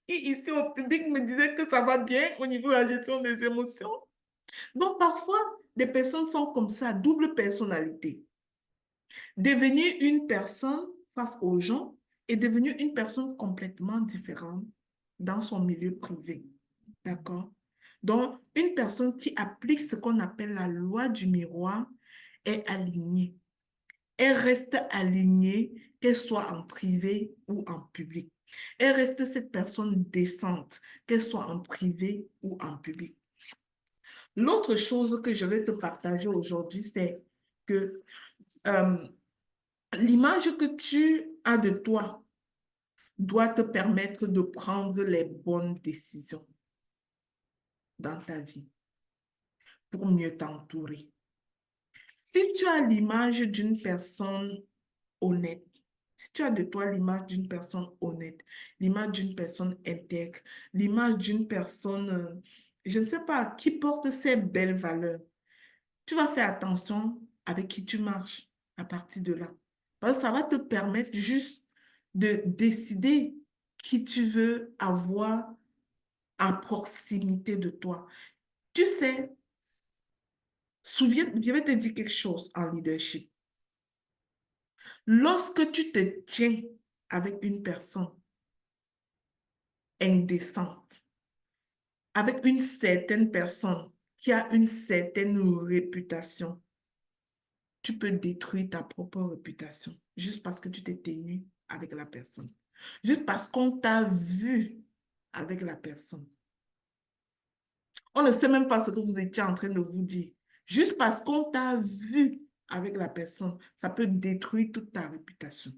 qui, ici au public, me disait que ça va bien au niveau de la gestion des émotions? Donc, parfois, des personnes sont comme ça, double personnalité. Devenir une personne face aux gens et devenir une personne complètement différente dans son milieu privé. D'accord? Donc, une personne qui applique ce qu'on appelle la loi du miroir est alignée. Elle reste alignée, qu'elle soit en privé ou en public. Elle reste cette personne décente, qu'elle soit en privé ou en public. L'autre chose que je vais te partager aujourd'hui, c'est que euh, l'image que tu as de toi doit te permettre de prendre les bonnes décisions dans ta vie pour mieux t'entourer. Si tu as l'image d'une personne honnête, si tu as de toi l'image d'une personne honnête, l'image d'une personne intègre, l'image d'une personne, je ne sais pas, qui porte ces belles valeurs, tu vas faire attention avec qui tu marches à partir de là. Parce que ça va te permettre juste de décider qui tu veux avoir à proximité de toi. Tu sais, Je vais te dire quelque chose en leadership. Lorsque tu te tiens avec une personne indécente, avec une certaine personne qui a une certaine réputation, tu peux détruire ta propre réputation juste parce que tu t'es tenu avec la personne. Juste parce qu'on t'a vu avec la personne. On ne sait même pas ce que vous étiez en train de vous dire. Juste parce qu'on t'a vu avec la personne, ça peut détruire toute ta réputation.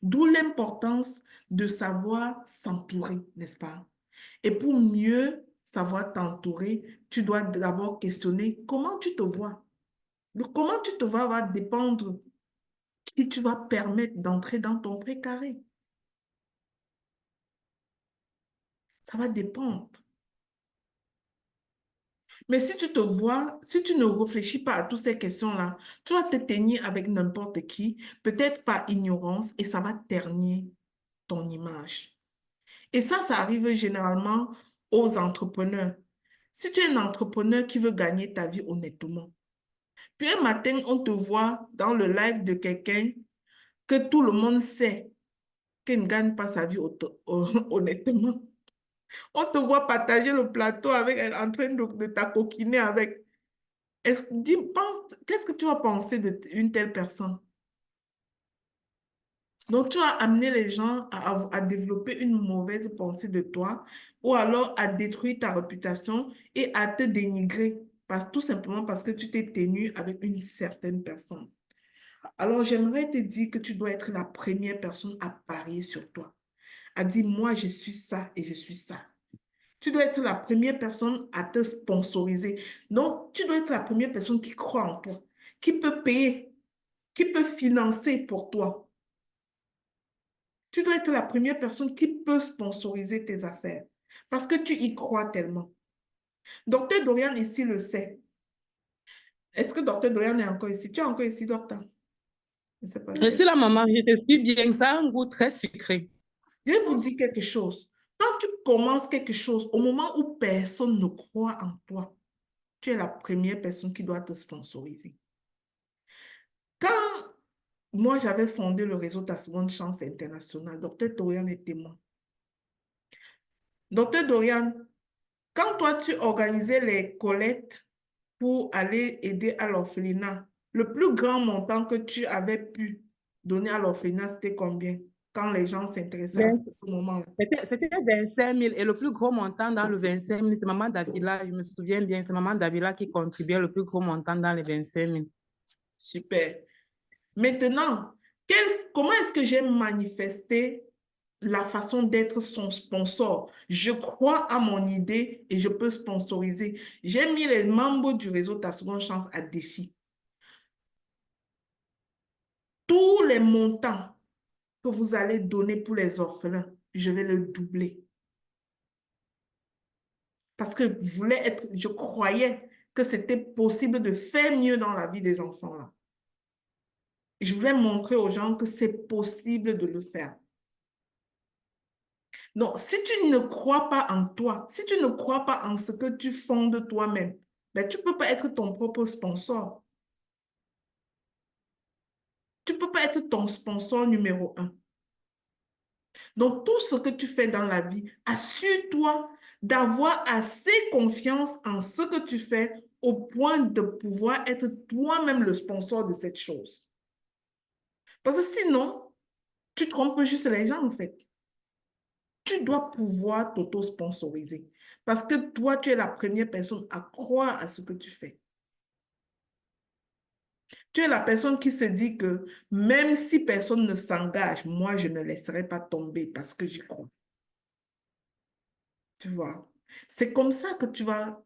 D'où l'importance de savoir s'entourer, n'est-ce pas? Et pour mieux savoir t'entourer, tu dois d'abord questionner comment tu te vois. Donc, comment tu te vois va dépendre qui tu vas permettre d'entrer dans ton précaré. Ça va dépendre. Mais si tu te vois, si tu ne réfléchis pas à toutes ces questions-là, tu vas te tenir avec n'importe qui, peut-être par ignorance, et ça va ternir ton image. Et ça arrive généralement aux entrepreneurs. Si tu es un entrepreneur qui veut gagner ta vie honnêtement, puis un matin, on te voit dans le live de quelqu'un que tout le monde sait qu'il ne gagne pas sa vie honnêtement. On te voit partager le plateau avec elle en train de t'acoquiner avec. Qu'est-ce que tu vas penser d'une telle personne? Donc, tu vas amener les gens à développer une mauvaise pensée de toi ou alors à détruire ta réputation et à te dénigrer tout simplement parce que tu t'es tenu avec une certaine personne. Alors, j'aimerais te dire que tu dois être la première personne à parier sur toi, à dire, moi, je suis ça et je suis ça. Tu dois être la première personne à te sponsoriser. Donc, tu dois être la première personne qui croit en toi, qui peut payer, qui peut financer pour toi. Tu dois être la première personne qui peut sponsoriser tes affaires parce que tu y crois tellement. Docteur Dorian ici le sait. Est-ce que Docteur Dorian est encore ici? Tu es encore ici, docteur? Je ne sais pas Je si... suis la maman, je te suis bien. Ça a un goût très sucré. Je vais vous dire quelque chose. Quand tu commences quelque chose, au moment où personne ne croit en toi, tu es la première personne qui doit te sponsoriser. Quand moi, j'avais fondé le réseau Ta Seconde Chance International, Docteur Dorian est témoin. Docteur Dorian, quand toi, tu organisais les collectes pour aller aider à l'orphelinat, le plus grand montant que tu avais pu donner à l'orphelinat, c'était combien? Quand les gens s'intéressaient à ce moment-là. C'était 25 000 et le plus gros montant dans le 25 000, c'est Maman Davila, je me souviens bien, c'est Maman Davila qui contribuait le plus gros montant dans les 25 000. Super. Maintenant, comment est-ce que j'ai manifesté la façon d'être son sponsor? Je crois à mon idée et je peux sponsoriser. J'ai mis les membres du réseau Ta Seconde Chance à défi. Tous les montants que vous allez donner pour les orphelins, je vais le doubler. Parce que je croyais que c'était possible de faire mieux dans la vie des enfants là. Je voulais montrer aux gens que c'est possible de le faire. Donc, si tu ne crois pas en toi, si tu ne crois pas en ce que tu fondes toi-même, ben, tu ne peux pas être ton propre sponsor. Tu ne peux pas être ton sponsor numéro un. Donc, tout ce que tu fais dans la vie, assure-toi d'avoir assez confiance en ce que tu fais au point de pouvoir être toi-même le sponsor de cette chose. Parce que sinon, tu trompes juste les gens, en fait. Tu dois pouvoir t'auto-sponsoriser. Parce que toi, tu es la première personne à croire à ce que tu fais. Tu es la personne qui se dit que même si personne ne s'engage, moi, je ne laisserai pas tomber parce que j'y crois. Tu vois? C'est comme ça que tu vas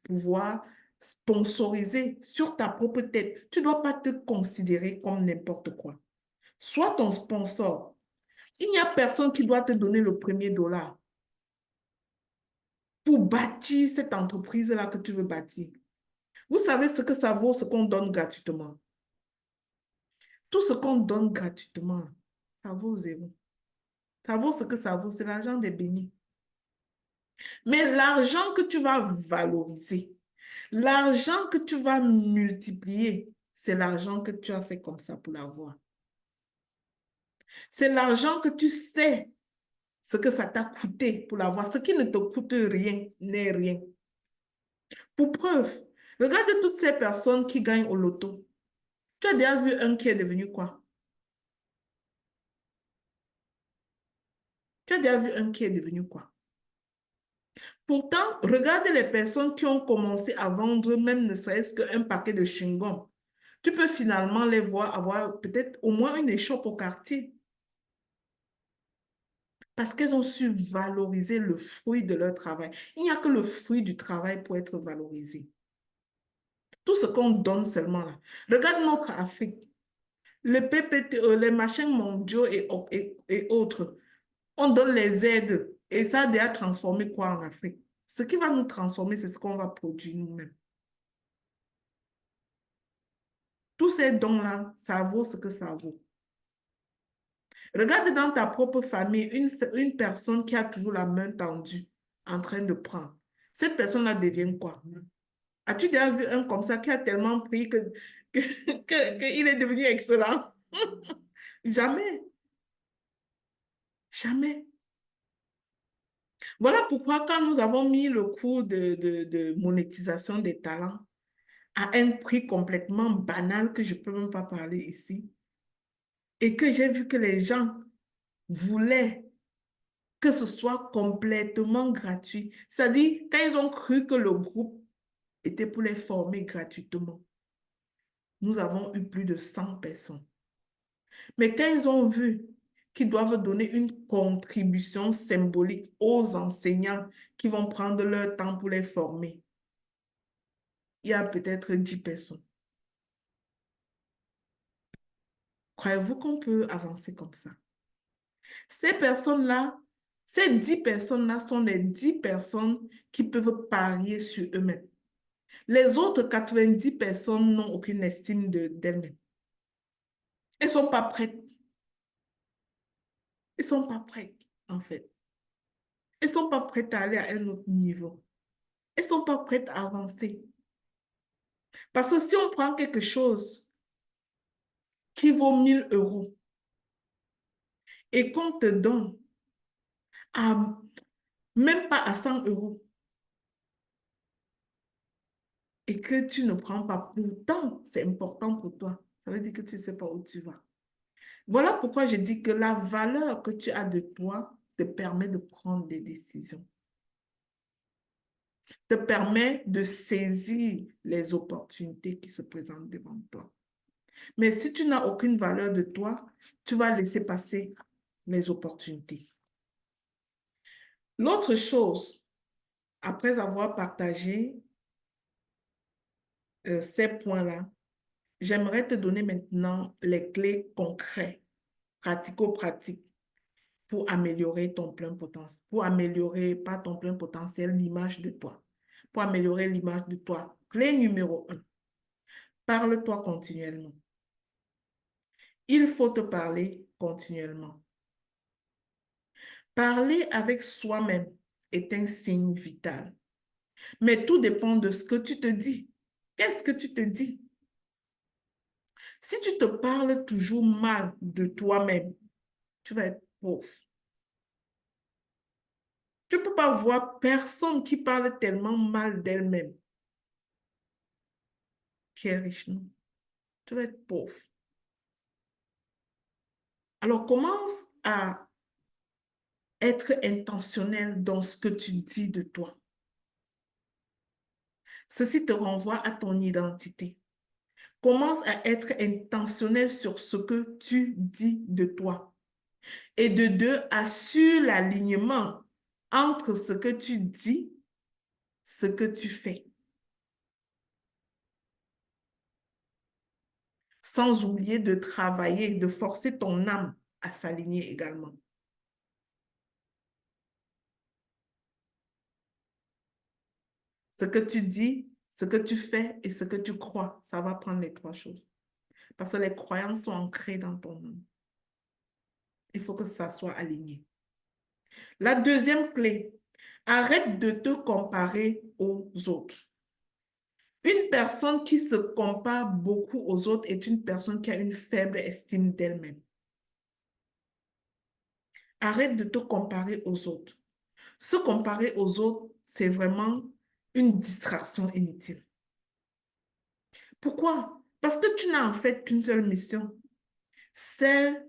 pouvoir sponsoriser sur ta propre tête. Tu ne dois pas te considérer comme n'importe quoi. Sois ton sponsor. Il n'y a personne qui doit te donner le premier dollar pour bâtir cette entreprise-là que tu veux bâtir. Vous savez ce que ça vaut, ce qu'on donne gratuitement. Tout ce qu'on donne gratuitement, ça vaut zéro. Ça vaut ce que ça vaut, c'est l'argent des bénis. Mais l'argent que tu vas valoriser, L'argent que tu vas multiplier, c'est l'argent que tu as fait comme ça pour l'avoir. C'est l'argent que tu sais ce que ça t'a coûté pour l'avoir. Ce qui ne te coûte rien n'est rien. Pour preuve, regarde toutes ces personnes qui gagnent au loto. Tu as déjà vu un qui est devenu quoi? Tu as déjà vu un qui est devenu quoi? Pourtant, regarde les personnes qui ont commencé à vendre même ne serait-ce qu'un paquet de chewing-gum. Tu peux finalement les voir avoir peut-être au moins une échoppe au quartier. Parce qu'elles ont su valoriser le fruit de leur travail. Il n'y a que le fruit du travail pour être valorisé. Tout ce qu'on donne seulement là. Regarde notre Afrique. Les PPT, les machins mondiaux et autres. On donne les aides et ça a déjà transformé quoi en Afrique? Ce qui va nous transformer, c'est ce qu'on va produire nous-mêmes. Tous ces dons-là, ça vaut ce que ça vaut. Regarde dans ta propre famille une personne qui a toujours la main tendue en train de prendre. Cette personne-là devient quoi? As-tu déjà vu un comme ça qui a tellement pris qu'il est devenu excellent? Jamais. Jamais. Voilà pourquoi quand nous avons mis le cours de monétisation des talents à un prix complètement banal que je ne peux même pas parler ici, et que j'ai vu que les gens voulaient que ce soit complètement gratuit. C'est-à-dire, quand ils ont cru que le groupe était pour les former gratuitement, nous avons eu plus de 100 personnes. Mais quand ils ont vu qu'ils doivent donner une contribution symbolique aux enseignants qui vont prendre leur temps pour les former, il y a peut-être 10 personnes. Croyez-vous qu'on peut avancer comme ça? Ces personnes-là, ces 10 personnes-là sont les 10 personnes qui peuvent parier sur eux-mêmes. Les autres 90 personnes n'ont aucune estime d'elles-mêmes. Elles ne sont pas prêtes. Elles ne sont pas prêtes, en fait. Elles ne sont pas prêtes à aller à un autre niveau. Elles ne sont pas prêtes à avancer. Parce que si on prend quelque chose qui vaut 1000 euros et qu'on te donne à, même pas à 100 euros et que tu ne prends pas, pourtant, c'est important pour toi. Ça veut dire que tu ne sais pas où tu vas. Voilà pourquoi je dis que la valeur que tu as de toi te permet de prendre des décisions, te permet de saisir les opportunités qui se présentent devant toi. Mais si tu n'as aucune valeur de toi, tu vas laisser passer les opportunités. L'autre chose, après avoir partagé ces points-là, j'aimerais te donner maintenant les clés concrètes, pratico-pratiques, pour améliorer ton plein potentiel, pour améliorer, pas ton plein potentiel, l'image de toi, pour améliorer l'image de toi. Clé numéro 1, parle-toi continuellement. Il faut te parler continuellement. Parler avec soi-même est un signe vital. Mais tout dépend de ce que tu te dis. Qu'est-ce que tu te dis? Si tu te parles toujours mal de toi-même, tu vas être pauvre. Tu ne peux pas voir personne qui parle tellement mal d'elle-même qui est riche, non? Tu vas être pauvre. Alors, commence à être intentionnel dans ce que tu dis de toi. Ceci te renvoie à ton identité. Commence à être intentionnel sur ce que tu dis de toi. Et de deux, assure l'alignement entre ce que tu dis, ce que tu fais. Sans oublier de travailler, de forcer ton âme à s'aligner également. Ce que tu dis, ce que tu fais et ce que tu crois, ça va prendre les trois choses. Parce que les croyances sont ancrées dans ton âme. Il faut que ça soit aligné. La deuxième clé, arrête de te comparer aux autres. Une personne qui se compare beaucoup aux autres est une personne qui a une faible estime d'elle-même. Arrête de te comparer aux autres. Se comparer aux autres, c'est vraiment une distraction inutile. Pourquoi? Parce que tu n'as en fait qu'une seule mission, celle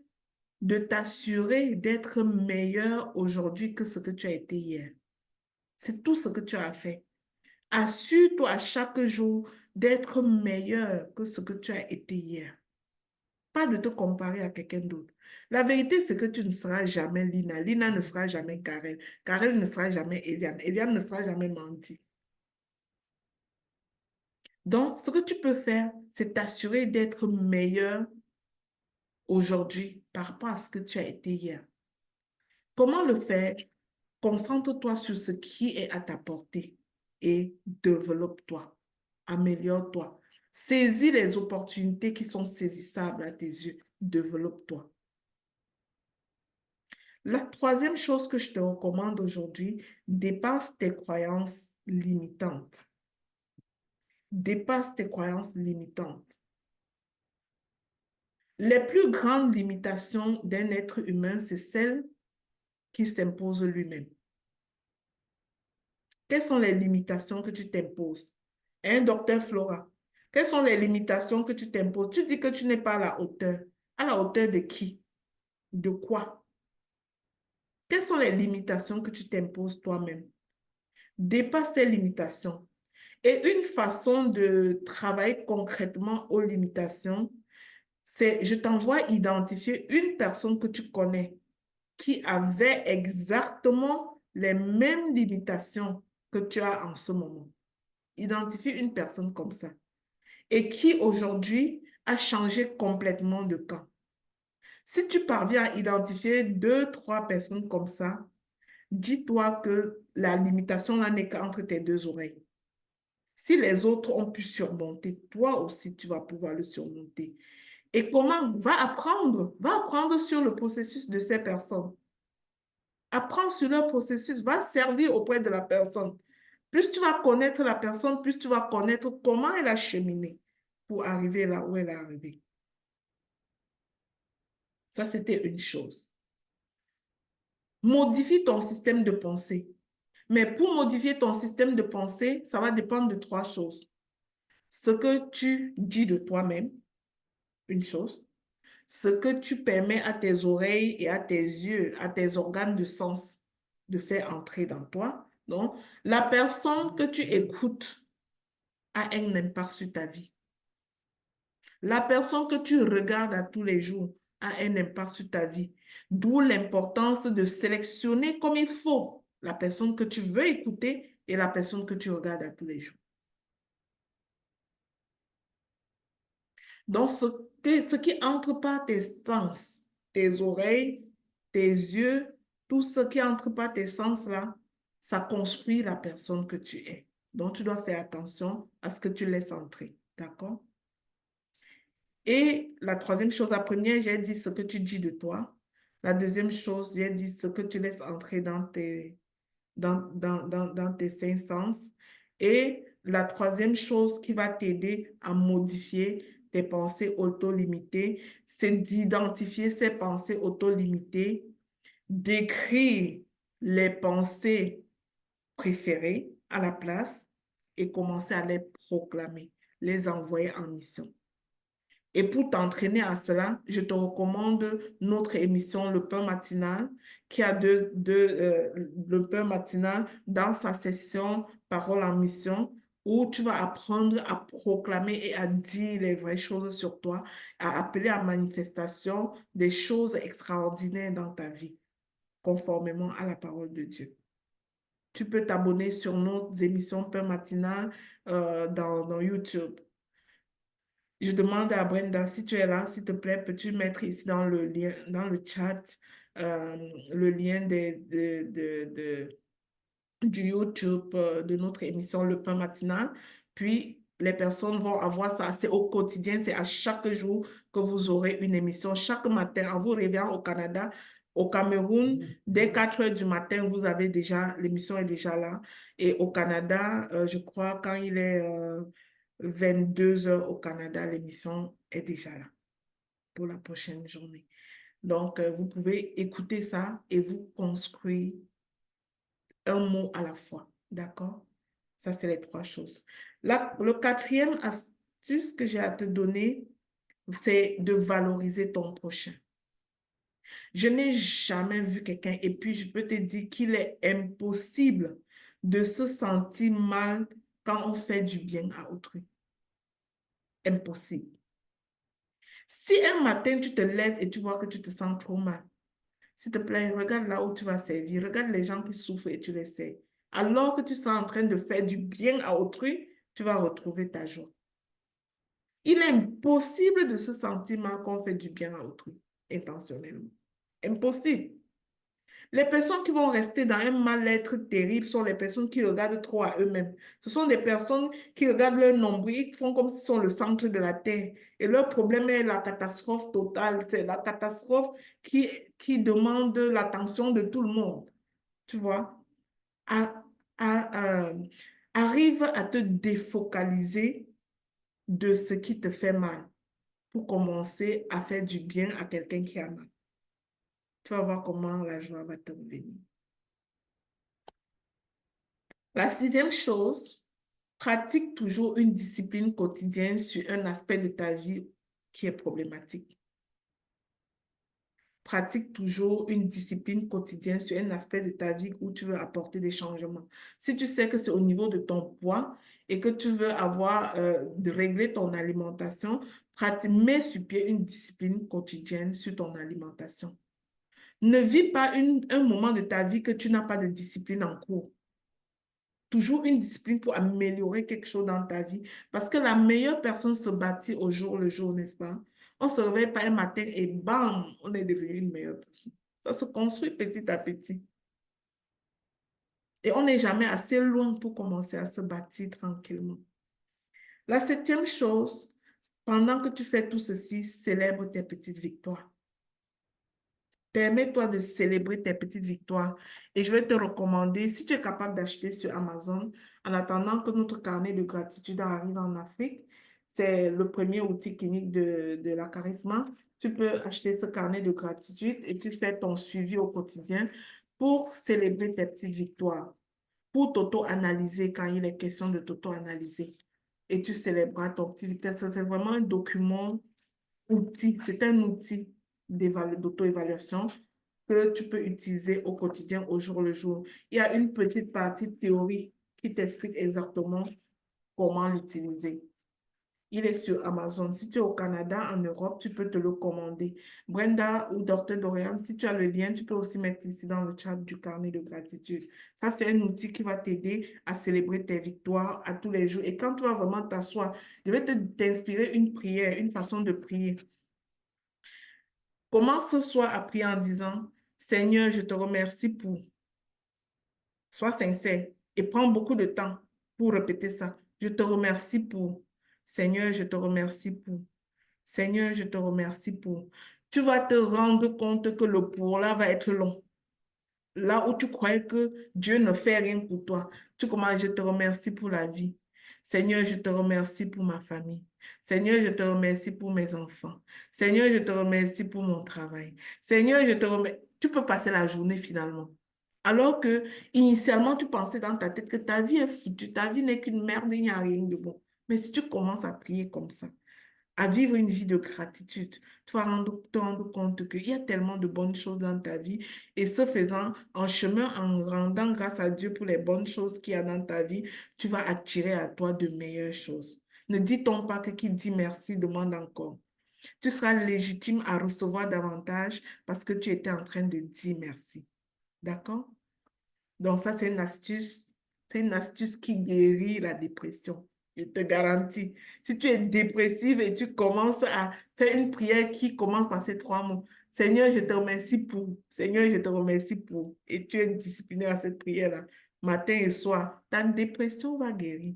de t'assurer d'être meilleur aujourd'hui que ce que tu as été hier. C'est tout ce que tu as fait. Assure-toi à chaque jour d'être meilleur que ce que tu as été hier. Pas de te comparer à quelqu'un d'autre. La vérité, c'est que tu ne seras jamais Lina. Lina ne sera jamais Karel. Karel ne sera jamais Eliane. Eliane ne sera jamais Mandy. Donc, ce que tu peux faire, c'est t'assurer d'être meilleur aujourd'hui par rapport à ce que tu as été hier. Comment le faire? Concentre-toi sur ce qui est à ta portée et développe-toi, améliore-toi. Saisis les opportunités qui sont saisissables à tes yeux. Développe-toi. La troisième chose que je te recommande aujourd'hui, dépasse tes croyances limitantes. Dépasse tes croyances limitantes. Les plus grandes limitations d'un être humain, c'est celles qui s'impose lui-même. Quelles sont les limitations que tu t'imposes? Hein, docteur Flora, quelles sont les limitations que tu t'imposes? Tu dis que tu n'es pas à la hauteur. À la hauteur de qui? De quoi? Quelles sont les limitations que tu t'imposes toi-même? Dépasse ces limitations. Et une façon de travailler concrètement aux limitations, c'est je t'envoie identifier une personne que tu connais qui avait exactement les mêmes limitations que tu as en ce moment. Identifie une personne comme ça et qui aujourd'hui a changé complètement de camp. Si tu parviens à identifier 2, 3 personnes comme ça, dis-toi que la limitation là n'est qu'entre tes 2 oreilles. Si les autres ont pu surmonter, toi aussi tu vas pouvoir le surmonter. Et comment? Va apprendre sur le processus de ces personnes. Apprends sur leur processus, va servir auprès de la personne. Plus tu vas connaître la personne, plus tu vas connaître comment elle a cheminé pour arriver là où elle est arrivée. Ça, c'était une chose. Modifie ton système de pensée. Mais pour modifier ton système de pensée, ça va dépendre de 3 choses. Ce que tu dis de toi-même, une chose. Ce que tu permets à tes oreilles et à tes yeux, à tes organes de sens de faire entrer dans toi. Donc, la personne que tu écoutes a un impact sur ta vie. La personne que tu regardes à tous les jours a un impact sur ta vie. D'où l'importance de sélectionner comme il faut la personne que tu veux écouter et la personne que tu regardes à tous les jours. Donc, ce qui entre par tes sens, tes oreilles, tes yeux, tout ce qui entre par tes sens là, ça construit la personne que tu es. Donc, tu dois faire attention à ce que tu laisses entrer. D'accord? Et la troisième chose, la première, j'ai dit ce que tu dis de toi. La deuxième chose, j'ai dit ce que tu laisses entrer dans tes 5 sens. Et la troisième chose qui va t'aider à modifier tes pensées auto-limitées, c'est d'identifier ces pensées auto-limitées, d'écrire les pensées préférées à la place et commencer à les proclamer, les envoyer en mission. Et pour t'entraîner à cela, je te recommande notre émission Le Pain Matinal, qui a Le Pain Matinal dans sa session Parole en mission, où tu vas apprendre à proclamer et à dire les vraies choses sur toi, à appeler à manifestation des choses extraordinaires dans ta vie, conformément à la parole de Dieu. Tu peux t'abonner sur nos émissions Pain Matinal dans YouTube. Je demande à Brenda, si tu es là, s'il te plaît, peux-tu mettre ici dans le lien, dans le chat, le lien du YouTube de notre émission Le Pain Matinal. Puis, les personnes vont avoir ça. C'est au quotidien, c'est à chaque jour que vous aurez une émission. Chaque matin, en vous réveillant au Canada, au Cameroun, dès 4 heures du matin, vous avez déjà, l'émission est déjà là. Et au Canada, je crois, quand il est 22 heures au Canada, l'émission est déjà là pour la prochaine journée. Donc, vous pouvez écouter ça et vous construire un mot à la fois. D'accord? Ça, c'est les 3 choses. Le 4e astuce que j'ai à te donner, c'est de valoriser ton prochain. Je n'ai jamais vu quelqu'un, et puis je peux te dire qu'il est impossible de se sentir mal quand on fait du bien à autrui. Impossible. Si un matin, tu te lèves et tu vois que tu te sens trop mal, s'il te plaît, regarde là où tu vas servir. Regarde les gens qui souffrent et tu les sers. Alors que tu seras en train de faire du bien à autrui, tu vas retrouver ta joie. Il est impossible de se sentir mal quand on fait du bien à autrui, intentionnellement. Impossible. Les personnes qui vont rester dans un mal-être terrible sont les personnes qui regardent trop à eux-mêmes. Ce sont des personnes qui regardent leur nombril, qui font comme s'ils sont le centre de la Terre. Et leur problème est la catastrophe totale. C'est la catastrophe qui demande l'attention de tout le monde. Tu vois? À- Arrive à te défocaliser de ce qui te fait mal pour commencer à faire du bien à quelqu'un qui a mal. Tu vas voir comment la joie va te revenir. La 6e chose, pratique toujours une discipline quotidienne sur un aspect de ta vie qui est problématique. Pratique toujours une discipline quotidienne sur un aspect de ta vie où tu veux apporter des changements. Si tu sais que c'est au niveau de ton poids et que tu veux de régler ton alimentation, mets sur pied une discipline quotidienne sur ton alimentation. Ne vis pas un moment de ta vie que tu n'as pas de discipline en cours. Toujours une discipline pour améliorer quelque chose dans ta vie. Parce que la meilleure personne se bâtit au jour le jour, n'est-ce pas? On ne se réveille pas un matin et bam, on est devenu une meilleure personne. Ça se construit petit à petit. Et on n'est jamais assez loin pour commencer à se bâtir tranquillement. La 7e chose, pendant que tu fais tout ceci, célèbre tes petites victoires. Permets-toi de célébrer tes petites victoires. Et je vais te recommander, si tu es capable d'acheter sur Amazon, en attendant que notre carnet de gratitude arrive en Afrique, c'est le premier outil clinique de la Charisma. Tu peux acheter ce carnet de gratitude et tu fais ton suivi au quotidien pour célébrer tes petites victoires, pour t'auto-analyser quand il est question de t'auto-analyser. Et tu célébreras ton petit victoire. C'est vraiment un document outil, c'est un outil d'auto-évaluation que tu peux utiliser au quotidien, au jour le jour. Il y a une petite partie de théorie qui t'explique exactement comment l'utiliser. Il est sur Amazon. Si tu es au Canada, en Europe, tu peux te le commander. Brenda ou Dr. Dorian, si tu as le lien, tu peux aussi mettre ici dans le chat du carnet de gratitude. Ça, c'est un outil qui va t'aider à célébrer tes victoires à tous les jours. Et quand tu vas vraiment t'asseoir, je vais t'inspirer une prière, une façon de prier. Commence ce soir à prier en disant, Seigneur, je te remercie pour. Sois sincère et prends beaucoup de temps pour répéter ça. Je te remercie pour. Seigneur, je te remercie pour. Seigneur, je te remercie pour. Tu vas te rendre compte que le pour là va être long. Là où tu croyais que Dieu ne fait rien pour toi, tu commences, je te remercie pour la vie. Seigneur, je te remercie pour ma famille. Seigneur, je te remercie pour mes enfants. Seigneur, je te remercie pour mon travail. Seigneur, je te remercie. Tu peux passer la journée finalement. Alors que, initialement, tu pensais dans ta tête que ta vie est foutue, ta vie n'est qu'une merde, il n'y a rien de bon. Mais si tu commences à prier comme ça, à vivre une vie de gratitude, tu vas te rendre compte qu'il y a tellement de bonnes choses dans ta vie et ce faisant, en chemin, en rendant grâce à Dieu pour les bonnes choses qu'il y a dans ta vie, tu vas attirer à toi de meilleures choses. Ne dit-on pas que qui dit merci demande encore. Tu seras légitime à recevoir davantage parce que tu étais en train de dire merci. D'accord? Donc ça, c'est une astuce qui guérit la dépression. Je te garantis. Si tu es dépressive et tu commences à faire une prière qui commence par ces 3 mots, Seigneur, je te remercie pour. Seigneur, je te remercie pour. Et tu es discipliné à cette prière-là, matin et soir, ta dépression va guérir.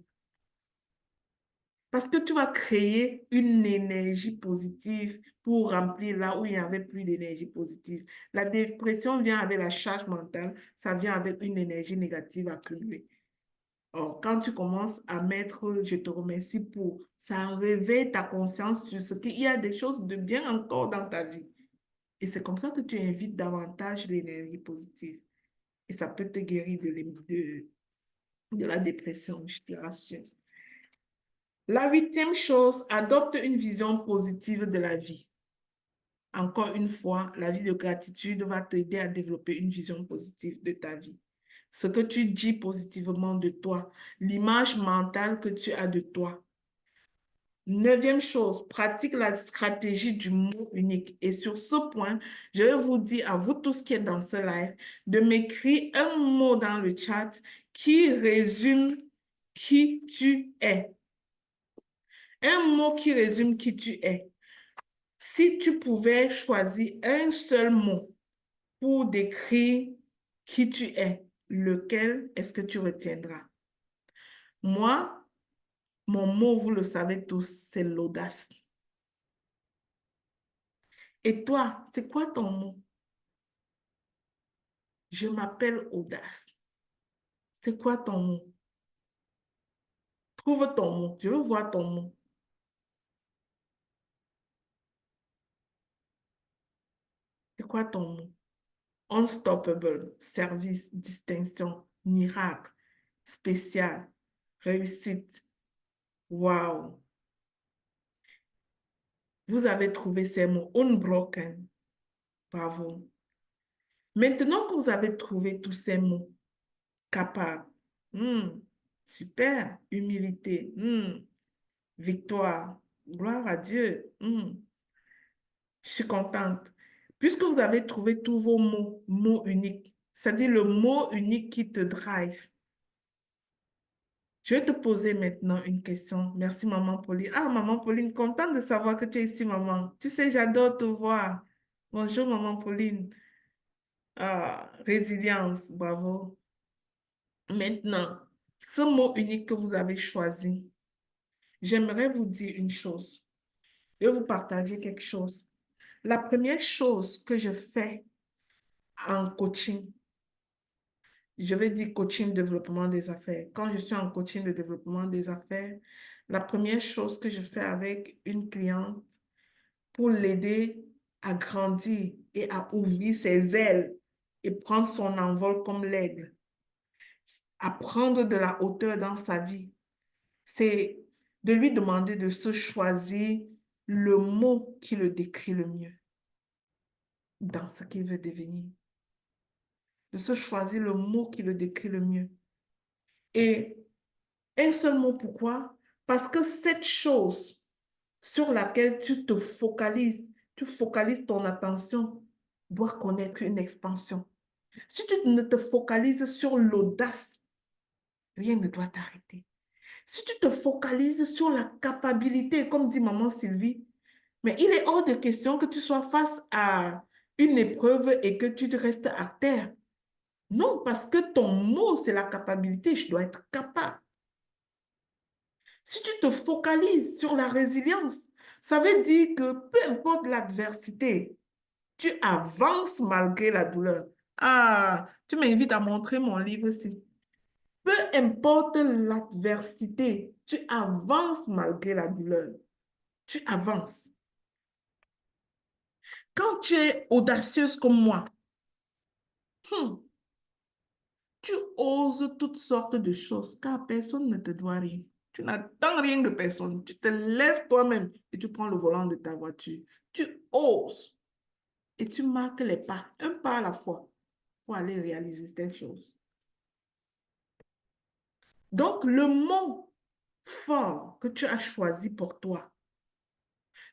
Parce que tu vas créer une énergie positive pour remplir là où il n'y avait plus d'énergie positive. La dépression vient avec la charge mentale, ça vient avec une énergie négative accumulée. Or, quand tu commences à mettre je te remercie pour, ça réveille ta conscience sur ce qu'il y a des choses de bien encore dans ta vie. Et c'est comme ça que tu invites davantage l'énergie positive. Et ça peut te guérir de la dépression, je te rassure. La 8e chose, adopte une vision positive de la vie. Encore une fois, la vie de gratitude va t'aider à développer une vision positive de ta vie. Ce que tu dis positivement de toi, l'image mentale que tu as de toi. 9e chose, pratique la stratégie du mot unique. Et sur ce point, je vais vous dire à vous tous qui êtes dans ce live de m'écrire un mot dans le chat qui résume qui tu es. Un mot qui résume qui tu es. Si tu pouvais choisir un seul mot pour décrire qui tu es, lequel est-ce que tu retiendras? Moi, mon mot, vous le savez tous, c'est l'audace. Et toi, c'est quoi ton mot? Je m'appelle audace. C'est quoi ton mot? Trouve ton mot. Je veux voir ton mot. C'est quoi ton mot? Unstoppable, service, distinction, miracle, spécial, réussite. Wow. Vous avez trouvé ces mots. Unbroken. Bravo. Maintenant que vous avez trouvé tous ces mots, capable, super, humilité, victoire, gloire à Dieu, je suis contente. Puisque vous avez trouvé tous vos mots uniques, c'est-à-dire le mot unique qui te drive. Je vais te poser maintenant une question. Merci, Maman Pauline. Ah, Maman Pauline, contente de savoir que tu es ici, maman. Tu sais, j'adore te voir. Bonjour, Maman Pauline. Ah, résilience, bravo. Maintenant, ce mot unique que vous avez choisi, j'aimerais vous dire une chose. Je vais vous partager quelque chose. La première chose que je fais en coaching, je vais dire coaching développement des affaires. Quand je suis en coaching de développement des affaires, la première chose que je fais avec une cliente pour l'aider à grandir et à ouvrir ses ailes et prendre son envol comme l'aigle, à prendre de la hauteur dans sa vie, c'est de lui demander de se choisir le mot qui le décrit le mieux dans ce qu'il veut devenir. De se choisir le mot qui le décrit le mieux. Et un seul mot, pourquoi? Parce que cette chose sur laquelle tu focalises ton attention, doit connaître une expansion. Si tu ne te focalises sur l'audace, rien ne doit t'arrêter. Si tu te focalises sur la capacité, comme dit maman Sylvie, mais il est hors de question que tu sois face à une épreuve et que tu te restes à terre. Non, parce que ton mot, c'est la capacité. Je dois être capable. Si tu te focalises sur la résilience, ça veut dire que peu importe l'adversité, tu avances malgré la douleur. Ah, tu m'invites à montrer mon livre ici. Peu importe l'adversité, tu avances malgré la douleur. Tu avances. Quand tu es audacieuse comme moi, tu oses toutes sortes de choses car personne ne te doit rien. Tu n'attends rien de personne. Tu te lèves toi-même et tu prends le volant de ta voiture. Tu oses et tu marques les pas, un pas à la fois, pour aller réaliser telle chose. Donc, le mot fort que tu as choisi pour toi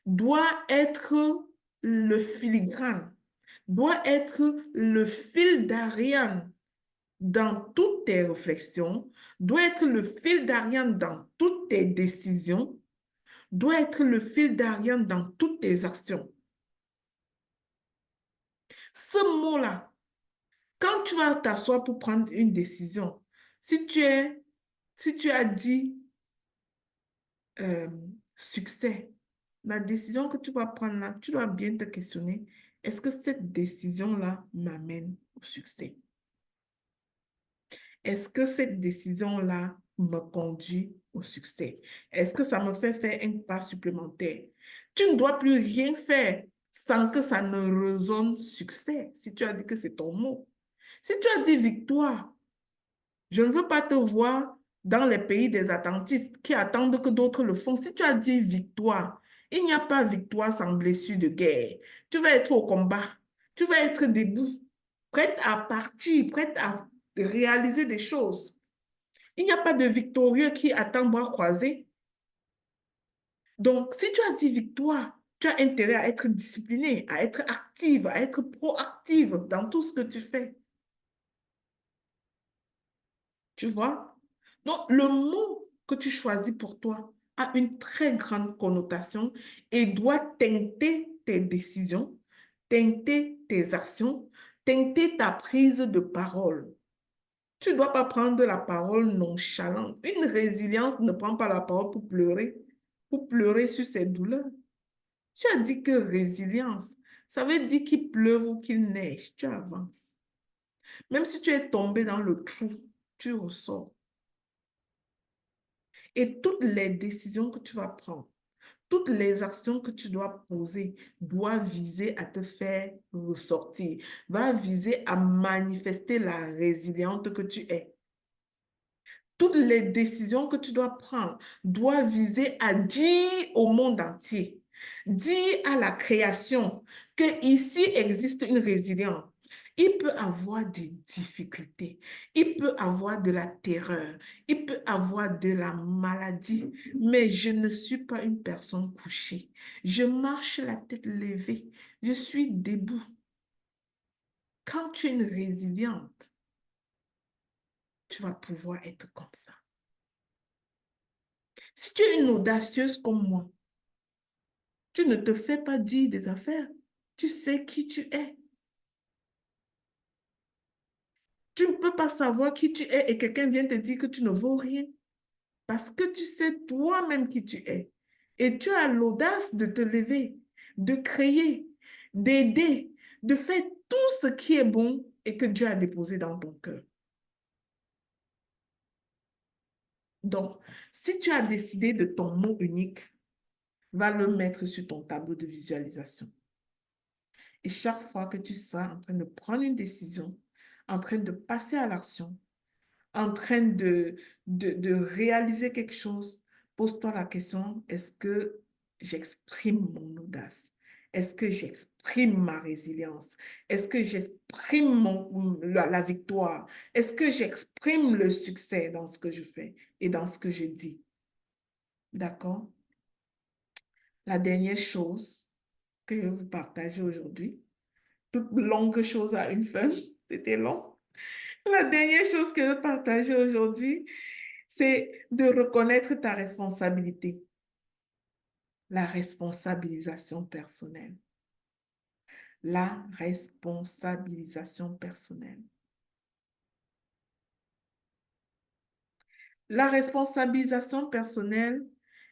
doit être le filigrane, doit être le fil d'Ariane dans toutes tes réflexions, doit être le fil d'Ariane dans toutes tes décisions, doit être le fil d'Ariane dans toutes tes actions. Ce mot-là, quand tu vas t'asseoir pour prendre une décision, si tu as dit succès, la décision que tu vas prendre là, tu dois bien te questionner, est-ce que cette décision-là m'amène au succès? Est-ce que cette décision-là me conduit au succès? Est-ce que ça me fait faire un pas supplémentaire? Tu ne dois plus rien faire sans que ça ne résonne succès. Si tu as dit que c'est ton mot. Si tu as dit victoire, je ne veux pas te voir dans les pays des attentistes qui attendent que d'autres le font. Si tu as dit victoire, il n'y a pas victoire sans blessure de guerre. Tu vas être au combat. Tu vas être debout, prête à partir, prête à réaliser des choses. Il n'y a pas de victorieux qui attend bras croisés. Donc, si tu as dit victoire, tu as intérêt à être discipliné, à être active, à être proactive dans tout ce que tu fais. Tu vois? Donc, le mot que tu choisis pour toi a une très grande connotation et doit teinter tes décisions, teinter tes actions, teinter ta prise de parole. Tu ne dois pas prendre la parole nonchalante. Une résilience ne prend pas la parole pour pleurer sur ses douleurs. Tu as dit que résilience, ça veut dire qu'il pleuve ou qu'il neige, tu avances. Même si tu es tombé dans le trou, tu ressors. Et toutes les décisions que tu vas prendre, toutes les actions que tu dois poser doivent viser à te faire ressortir, va viser à manifester la résiliente que tu es. Toutes les décisions que tu dois prendre doivent viser à dire au monde entier, dire à la création qu'ici existe une résilience. Il peut avoir des difficultés, il peut avoir de la terreur, il peut avoir de la maladie, mais je ne suis pas une personne couchée. Je marche la tête levée, je suis debout. Quand tu es une résiliente, tu vas pouvoir être comme ça. Si tu es une audacieuse comme moi, tu ne te fais pas dire des affaires. Tu sais qui tu es. Tu ne peux pas savoir qui tu es et quelqu'un vient te dire que tu ne vaux rien. Parce que tu sais toi-même qui tu es. Et tu as l'audace de te lever, de créer, d'aider, de faire tout ce qui est bon et que Dieu a déposé dans ton cœur. Donc, si tu as décidé de ton mot unique, va le mettre sur ton tableau de visualisation. Et chaque fois que tu seras en train de prendre une décision, en train de passer à l'action, en train de réaliser quelque chose, pose-toi la question, est-ce que j'exprime mon audace? Est-ce que j'exprime ma résilience? Est-ce que j'exprime la victoire? Est-ce que j'exprime le succès dans ce que je fais et dans ce que je dis? D'accord? La dernière chose que je vais vous partager aujourd'hui, toute longue chose a une fin, c'était long. La dernière chose que je veux partager aujourd'hui, c'est de reconnaître ta responsabilité. La responsabilisation personnelle. La responsabilisation personnelle. La responsabilisation personnelle,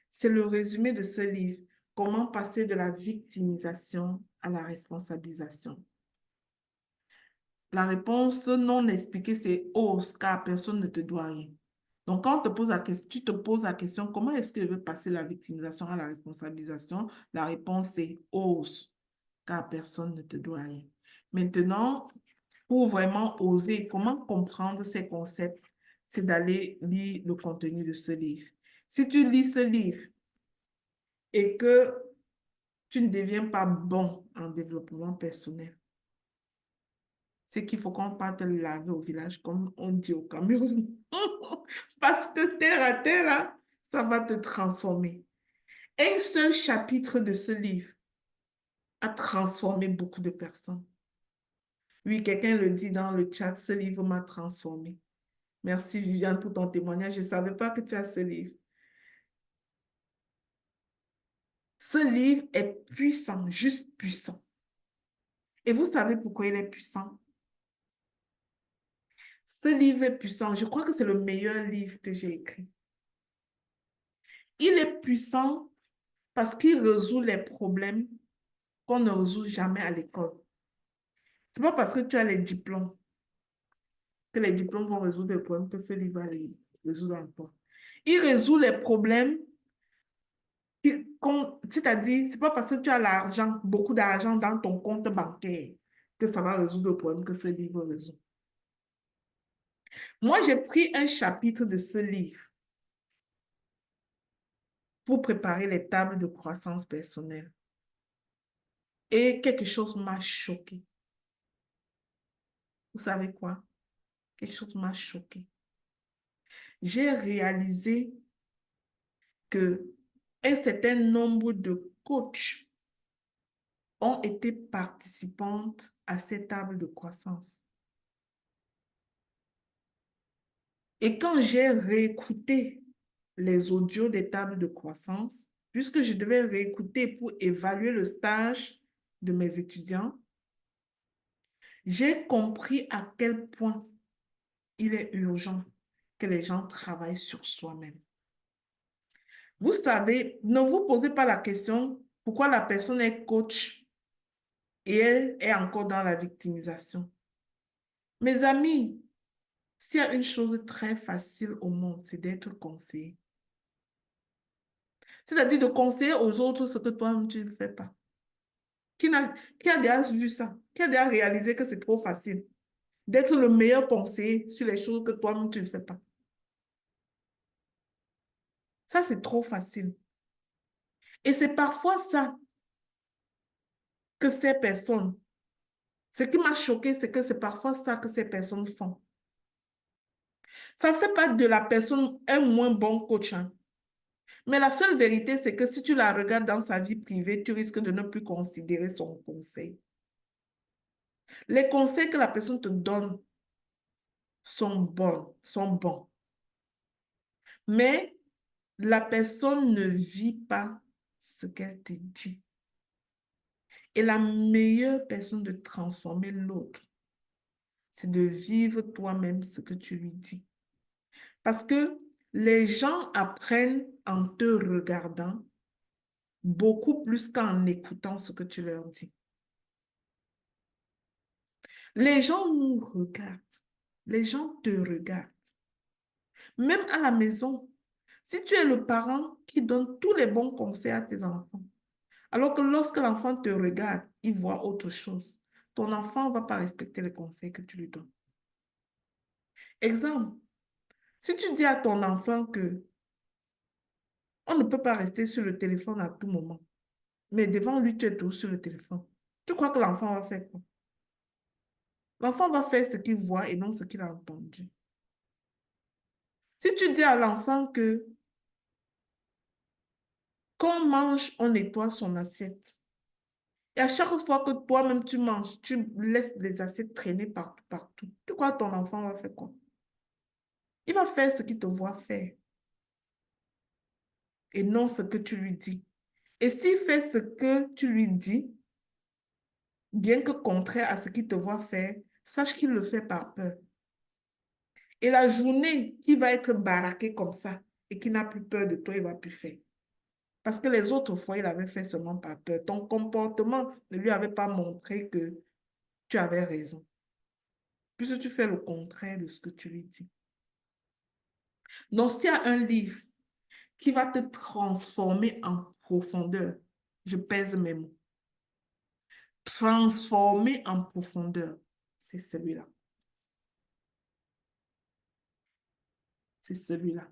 c'est le résumé de ce livre. Comment passer de la victimisation à la responsabilisation. La réponse non expliquée, c'est « ose » car personne ne te doit rien. Donc, quand on te pose la question, tu te poses la question, comment est-ce que je veux passer la victimisation à la responsabilisation? La réponse est « ose » car personne ne te doit rien. Maintenant, pour vraiment oser, comment comprendre ces concepts? C'est d'aller lire le contenu de ce livre. Si tu lis ce livre et que tu ne deviens pas bon en développement personnel, c'est qu'il faut qu'on parte le laver au village, comme on dit au Cameroun. Parce que terre à terre, là, ça va te transformer. Un seul chapitre de ce livre a transformé beaucoup de personnes. Oui, quelqu'un le dit dans le chat, ce livre m'a transformé. Merci Viviane pour ton témoignage. Je ne savais pas que tu as ce livre. Ce livre est puissant, juste puissant. Et vous savez pourquoi il est puissant? Ce livre est puissant. Je crois que c'est le meilleur livre que j'ai écrit. Il est puissant parce qu'il résout les problèmes qu'on ne résout jamais à l'école. Ce n'est pas parce que tu as les diplômes. que les diplômes vont résoudre les problèmes que ce livre va résoudre encore. Il résout les problèmes, c'est-à-dire, c'est pas parce que tu as l'argent, beaucoup d'argent dans ton compte bancaire que ça va résoudre le problème que ce livre résout. Moi, j'ai pris un chapitre de ce livre pour préparer les tables de croissance personnelle. Et quelque chose m'a choqué. Vous savez quoi? Quelque chose m'a choqué. J'ai réalisé que un certain nombre de coachs ont été participantes à ces tables de croissance. Et quand j'ai réécouté les audios des tables de croissance, puisque je devais réécouter pour évaluer le stage de mes étudiants, j'ai compris à quel point il est urgent que les gens travaillent sur soi-même. Vous savez, ne vous posez pas la question pourquoi la personne est coach et elle est encore dans la victimisation. Mes amis, s'il y a une chose très facile au monde, c'est d'être conseillé. C'est-à-dire de conseiller aux autres ce que toi-même tu ne fais pas. Qui a déjà vu ça? Qui a déjà réalisé que c'est trop facile d'être le meilleur conseiller sur les choses que toi-même tu ne fais pas? Ça, c'est trop facile. Et c'est parfois ça que ces personnes, ce qui m'a choqué, c'est que c'est parfois ça que ces personnes font. Ça ne fait pas de la personne un moins bon coach, hein. Mais la seule vérité, c'est que si tu la regardes dans sa vie privée, tu risques de ne plus considérer son conseil. Les conseils que la personne te donne sont bons. Mais la personne ne vit pas ce qu'elle te dit. Et la meilleure personne de transformer l'autre, c'est de vivre toi-même ce que tu lui dis. Parce que les gens apprennent en te regardant beaucoup plus qu'en écoutant ce que tu leur dis. Les gens nous regardent. Les gens te regardent. Même à la maison, si tu es le parent qui donne tous les bons conseils à tes enfants, alors que lorsque l'enfant te regarde, il voit autre chose, ton enfant ne va pas respecter les conseils que tu lui donnes. Exemple, si tu dis à ton enfant que on ne peut pas rester sur le téléphone à tout moment, mais devant lui, tu es toujours sur le téléphone, tu crois que l'enfant va faire quoi? L'enfant va faire ce qu'il voit et non ce qu'il a entendu. Si tu dis à l'enfant que quand on mange, on nettoie son assiette. Et à chaque fois que toi-même tu manges, tu laisses les assiettes traîner partout, partout. Tu crois que ton enfant va faire quoi? Il va faire ce qu'il te voit faire et non ce que tu lui dis. Et s'il fait ce que tu lui dis, bien que contraire à ce qu'il te voit faire, sache qu'il le fait par peur. Et la journée qui va être baraqué comme ça et qui n'a plus peur de toi, il ne va plus faire. Parce que les autres fois, il avait fait seulement par peur. Ton comportement ne lui avait pas montré que tu avais raison. Puisque tu fais le contraire de ce que tu lui dis. Donc, s'il y a un livre qui va te transformer en profondeur, je pèse mes mots, transformer en profondeur, c'est celui-là. C'est celui-là.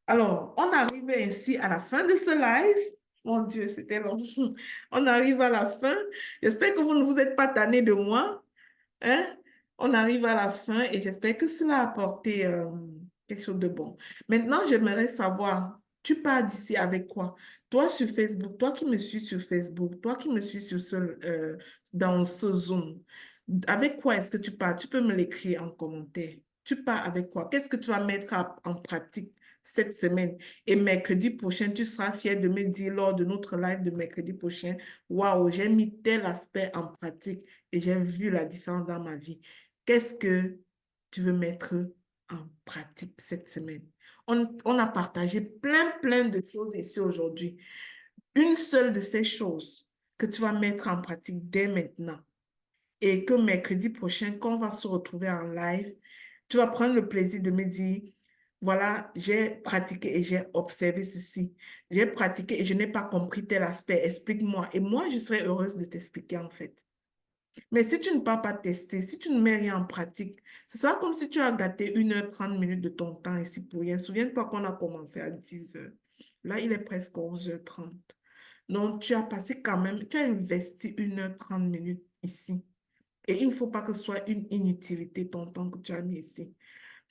Alors, on arrive ainsi à la fin de ce live. Mon Dieu, c'était long. On arrive à la fin. J'espère que vous ne vous êtes pas tannés de moi. Hein? On arrive à la fin et j'espère que cela a apporté quelque chose de bon. Maintenant, j'aimerais savoir, tu pars d'ici avec quoi? Toi sur Facebook, toi qui me suis sur Facebook, toi qui me suis dans ce Zoom, avec quoi est-ce que tu pars? Tu peux me l'écrire en commentaire. Tu pars avec quoi? Qu'est-ce que tu vas mettre en pratique cette semaine? Et mercredi prochain, tu seras fier de me dire lors de notre live de mercredi prochain, waouh, j'ai mis tel aspect en pratique et j'ai vu la différence dans ma vie. Qu'est-ce que tu veux mettre en pratique cette semaine? On a partagé plein de choses ici aujourd'hui. Une seule de ces choses que tu vas mettre en pratique dès maintenant et que mercredi prochain, quand on va se retrouver en live, tu vas prendre le plaisir de me dire, voilà, j'ai pratiqué et j'ai observé ceci. J'ai pratiqué et je n'ai pas compris tel aspect. Explique-moi. Et moi, je serai heureuse de t'expliquer en fait. Mais si tu ne pars pas tester, si tu ne mets rien en pratique, ce sera comme si tu as gâté 1h30 de ton temps ici pour rien. Souviens-toi qu'on a commencé à 10h. Là, il est presque 11h30. Donc, tu as passé quand même, tu as investi 1h30 ici. Et il ne faut pas que ce soit une inutilité ton temps que tu as mis ici.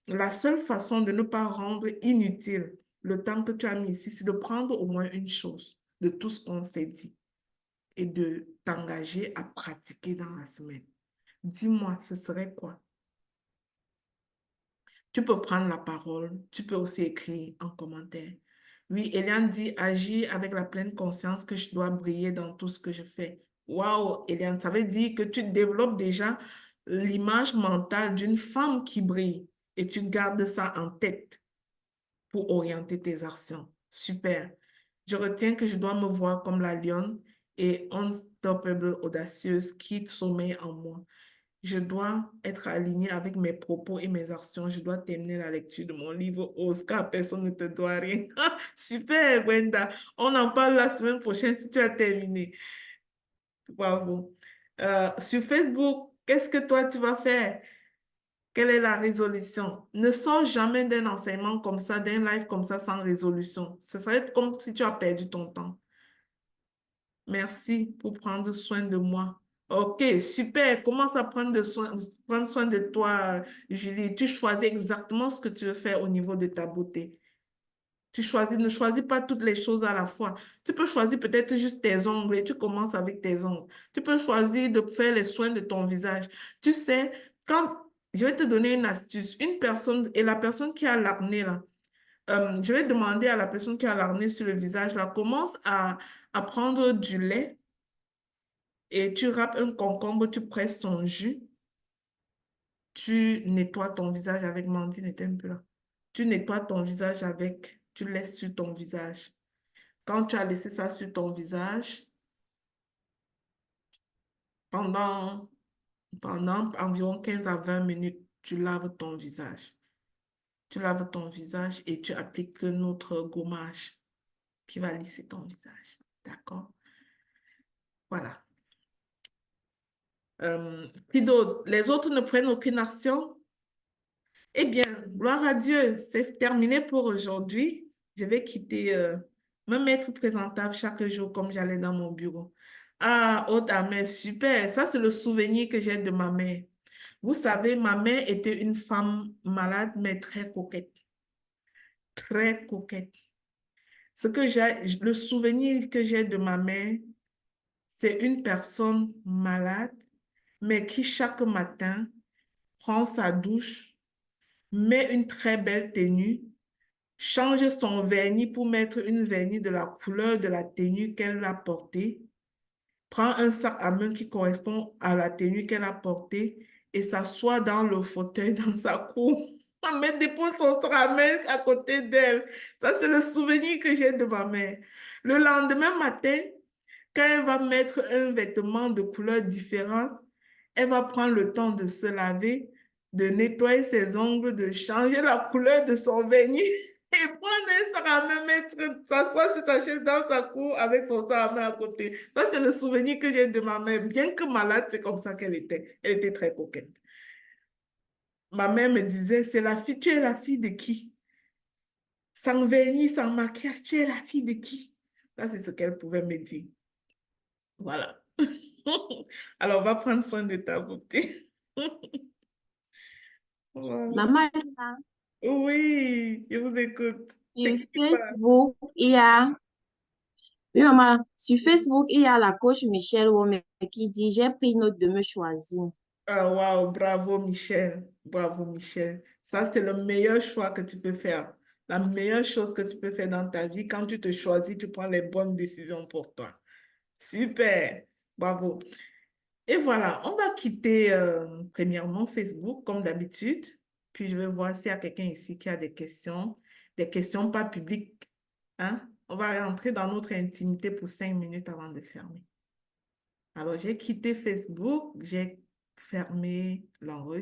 La seule façon de ne pas rendre inutile le temps que tu as mis ici, c'est de prendre au moins une chose de tout ce qu'on s'est dit et de t'engager à pratiquer dans la semaine. Dis-moi, ce serait quoi? Tu peux prendre la parole, tu peux aussi écrire en commentaire. Oui, Eliane dit, agir avec la pleine conscience que je dois briller dans tout ce que je fais. Waouh, Eliane, ça veut dire que tu développes déjà l'image mentale d'une femme qui brille et tu gardes ça en tête pour orienter tes actions. Super. Je retiens que je dois me voir comme la lionne et unstoppable, audacieuse qui sommeille en moi. Je dois être alignée avec mes propos et mes actions. Je dois terminer la lecture de mon livre Oscar, personne ne te doit rien. Super, Brenda. On en parle la semaine prochaine si tu as terminé. Bravo. Sur Facebook, qu'est-ce que toi tu vas faire? Quelle est la résolution? Ne sors jamais d'un enseignement comme ça, d'un live comme ça sans résolution. Ce serait comme si tu as perdu ton temps. Merci pour prendre soin de moi. Ok, super. Commence à prendre soin de toi, Julie. Tu choisis exactement ce que tu veux faire au niveau de ta beauté. Ne choisis pas toutes les choses à la fois. Tu peux choisir peut-être juste tes ongles et tu commences avec tes ongles. Tu peux choisir de faire les soins de ton visage. Tu sais, quand je vais te donner une astuce, une personne et la personne qui a l'acné là, je vais demander à la personne qui a l'acné sur le visage là, commence à prendre du lait et tu râpes un concombre, tu presses son jus, tu nettoies ton visage avec Mandy n'était un peu là. Tu nettoies ton visage avec, tu laisses sur ton visage. Quand tu as laissé ça sur ton visage, pendant, pendant environ 15 à 20 minutes, tu laves ton visage. Tu laves ton visage et tu appliques notre gommage qui va lisser ton visage. D'accord? Voilà. Qui d'autre? Les autres ne prennent aucune action? Eh bien, gloire à Dieu, c'est terminé pour aujourd'hui. Je vais quitter, me mettre présentable chaque jour comme j'allais dans mon bureau. Ah, oh ta mère, super. Ça, c'est le souvenir que j'ai de ma mère. Vous savez, ma mère était une femme malade, mais très coquette. Très coquette. Le souvenir que j'ai de ma mère, c'est une personne malade, mais qui chaque matin prend sa douche, met une très belle tenue, change son vernis pour mettre une vernis de la couleur de la tenue qu'elle a portée, prend un sac à main qui correspond à la tenue qu'elle a portée et s'assoit dans le fauteuil dans sa cour. Mais dépose son sac à main à côté d'elle. Ça, c'est le souvenir que j'ai de ma mère. Le lendemain matin, quand elle va mettre un vêtement de couleur différente, elle va prendre le temps de se laver, de nettoyer ses ongles, de changer la couleur de son vernis et prendre un sac à main, s'asseoir sur sa chaise dans sa cour avec son sac à main à côté. Ça, c'est le souvenir que j'ai de ma mère. Bien que malade, c'est comme ça qu'elle était. Elle était très coquette. Ma mère me disait, tu es la fille de qui? Sans vernis, sans maquillage, tu es la fille de qui? Ça, c'est ce qu'elle pouvait me dire. Voilà. Alors, on va prendre soin de ta beauté. Voilà. Maman, Lina, Oui, je vous écoute. sur T'inquiète pas. Facebook, il y a... Oui, maman, sur Facebook, il y a la coach Michelle Wome qui dit, j'ai pris note de me choisir. Ah, waouh, bravo Michel. Bravo Michel. Ça, c'est le meilleur choix que tu peux faire. La meilleure chose que tu peux faire dans ta vie, quand tu te choisis, tu prends les bonnes décisions pour toi. Super. Bravo. Et voilà, on va quitter premièrement Facebook comme d'habitude. Puis je vais voir s'il y a quelqu'un ici qui a des questions pas publiques. Hein? On va rentrer dans notre intimité pour 5 minutes avant de fermer. Alors, j'ai quitté Facebook, j'ai fermer l'enregistrement.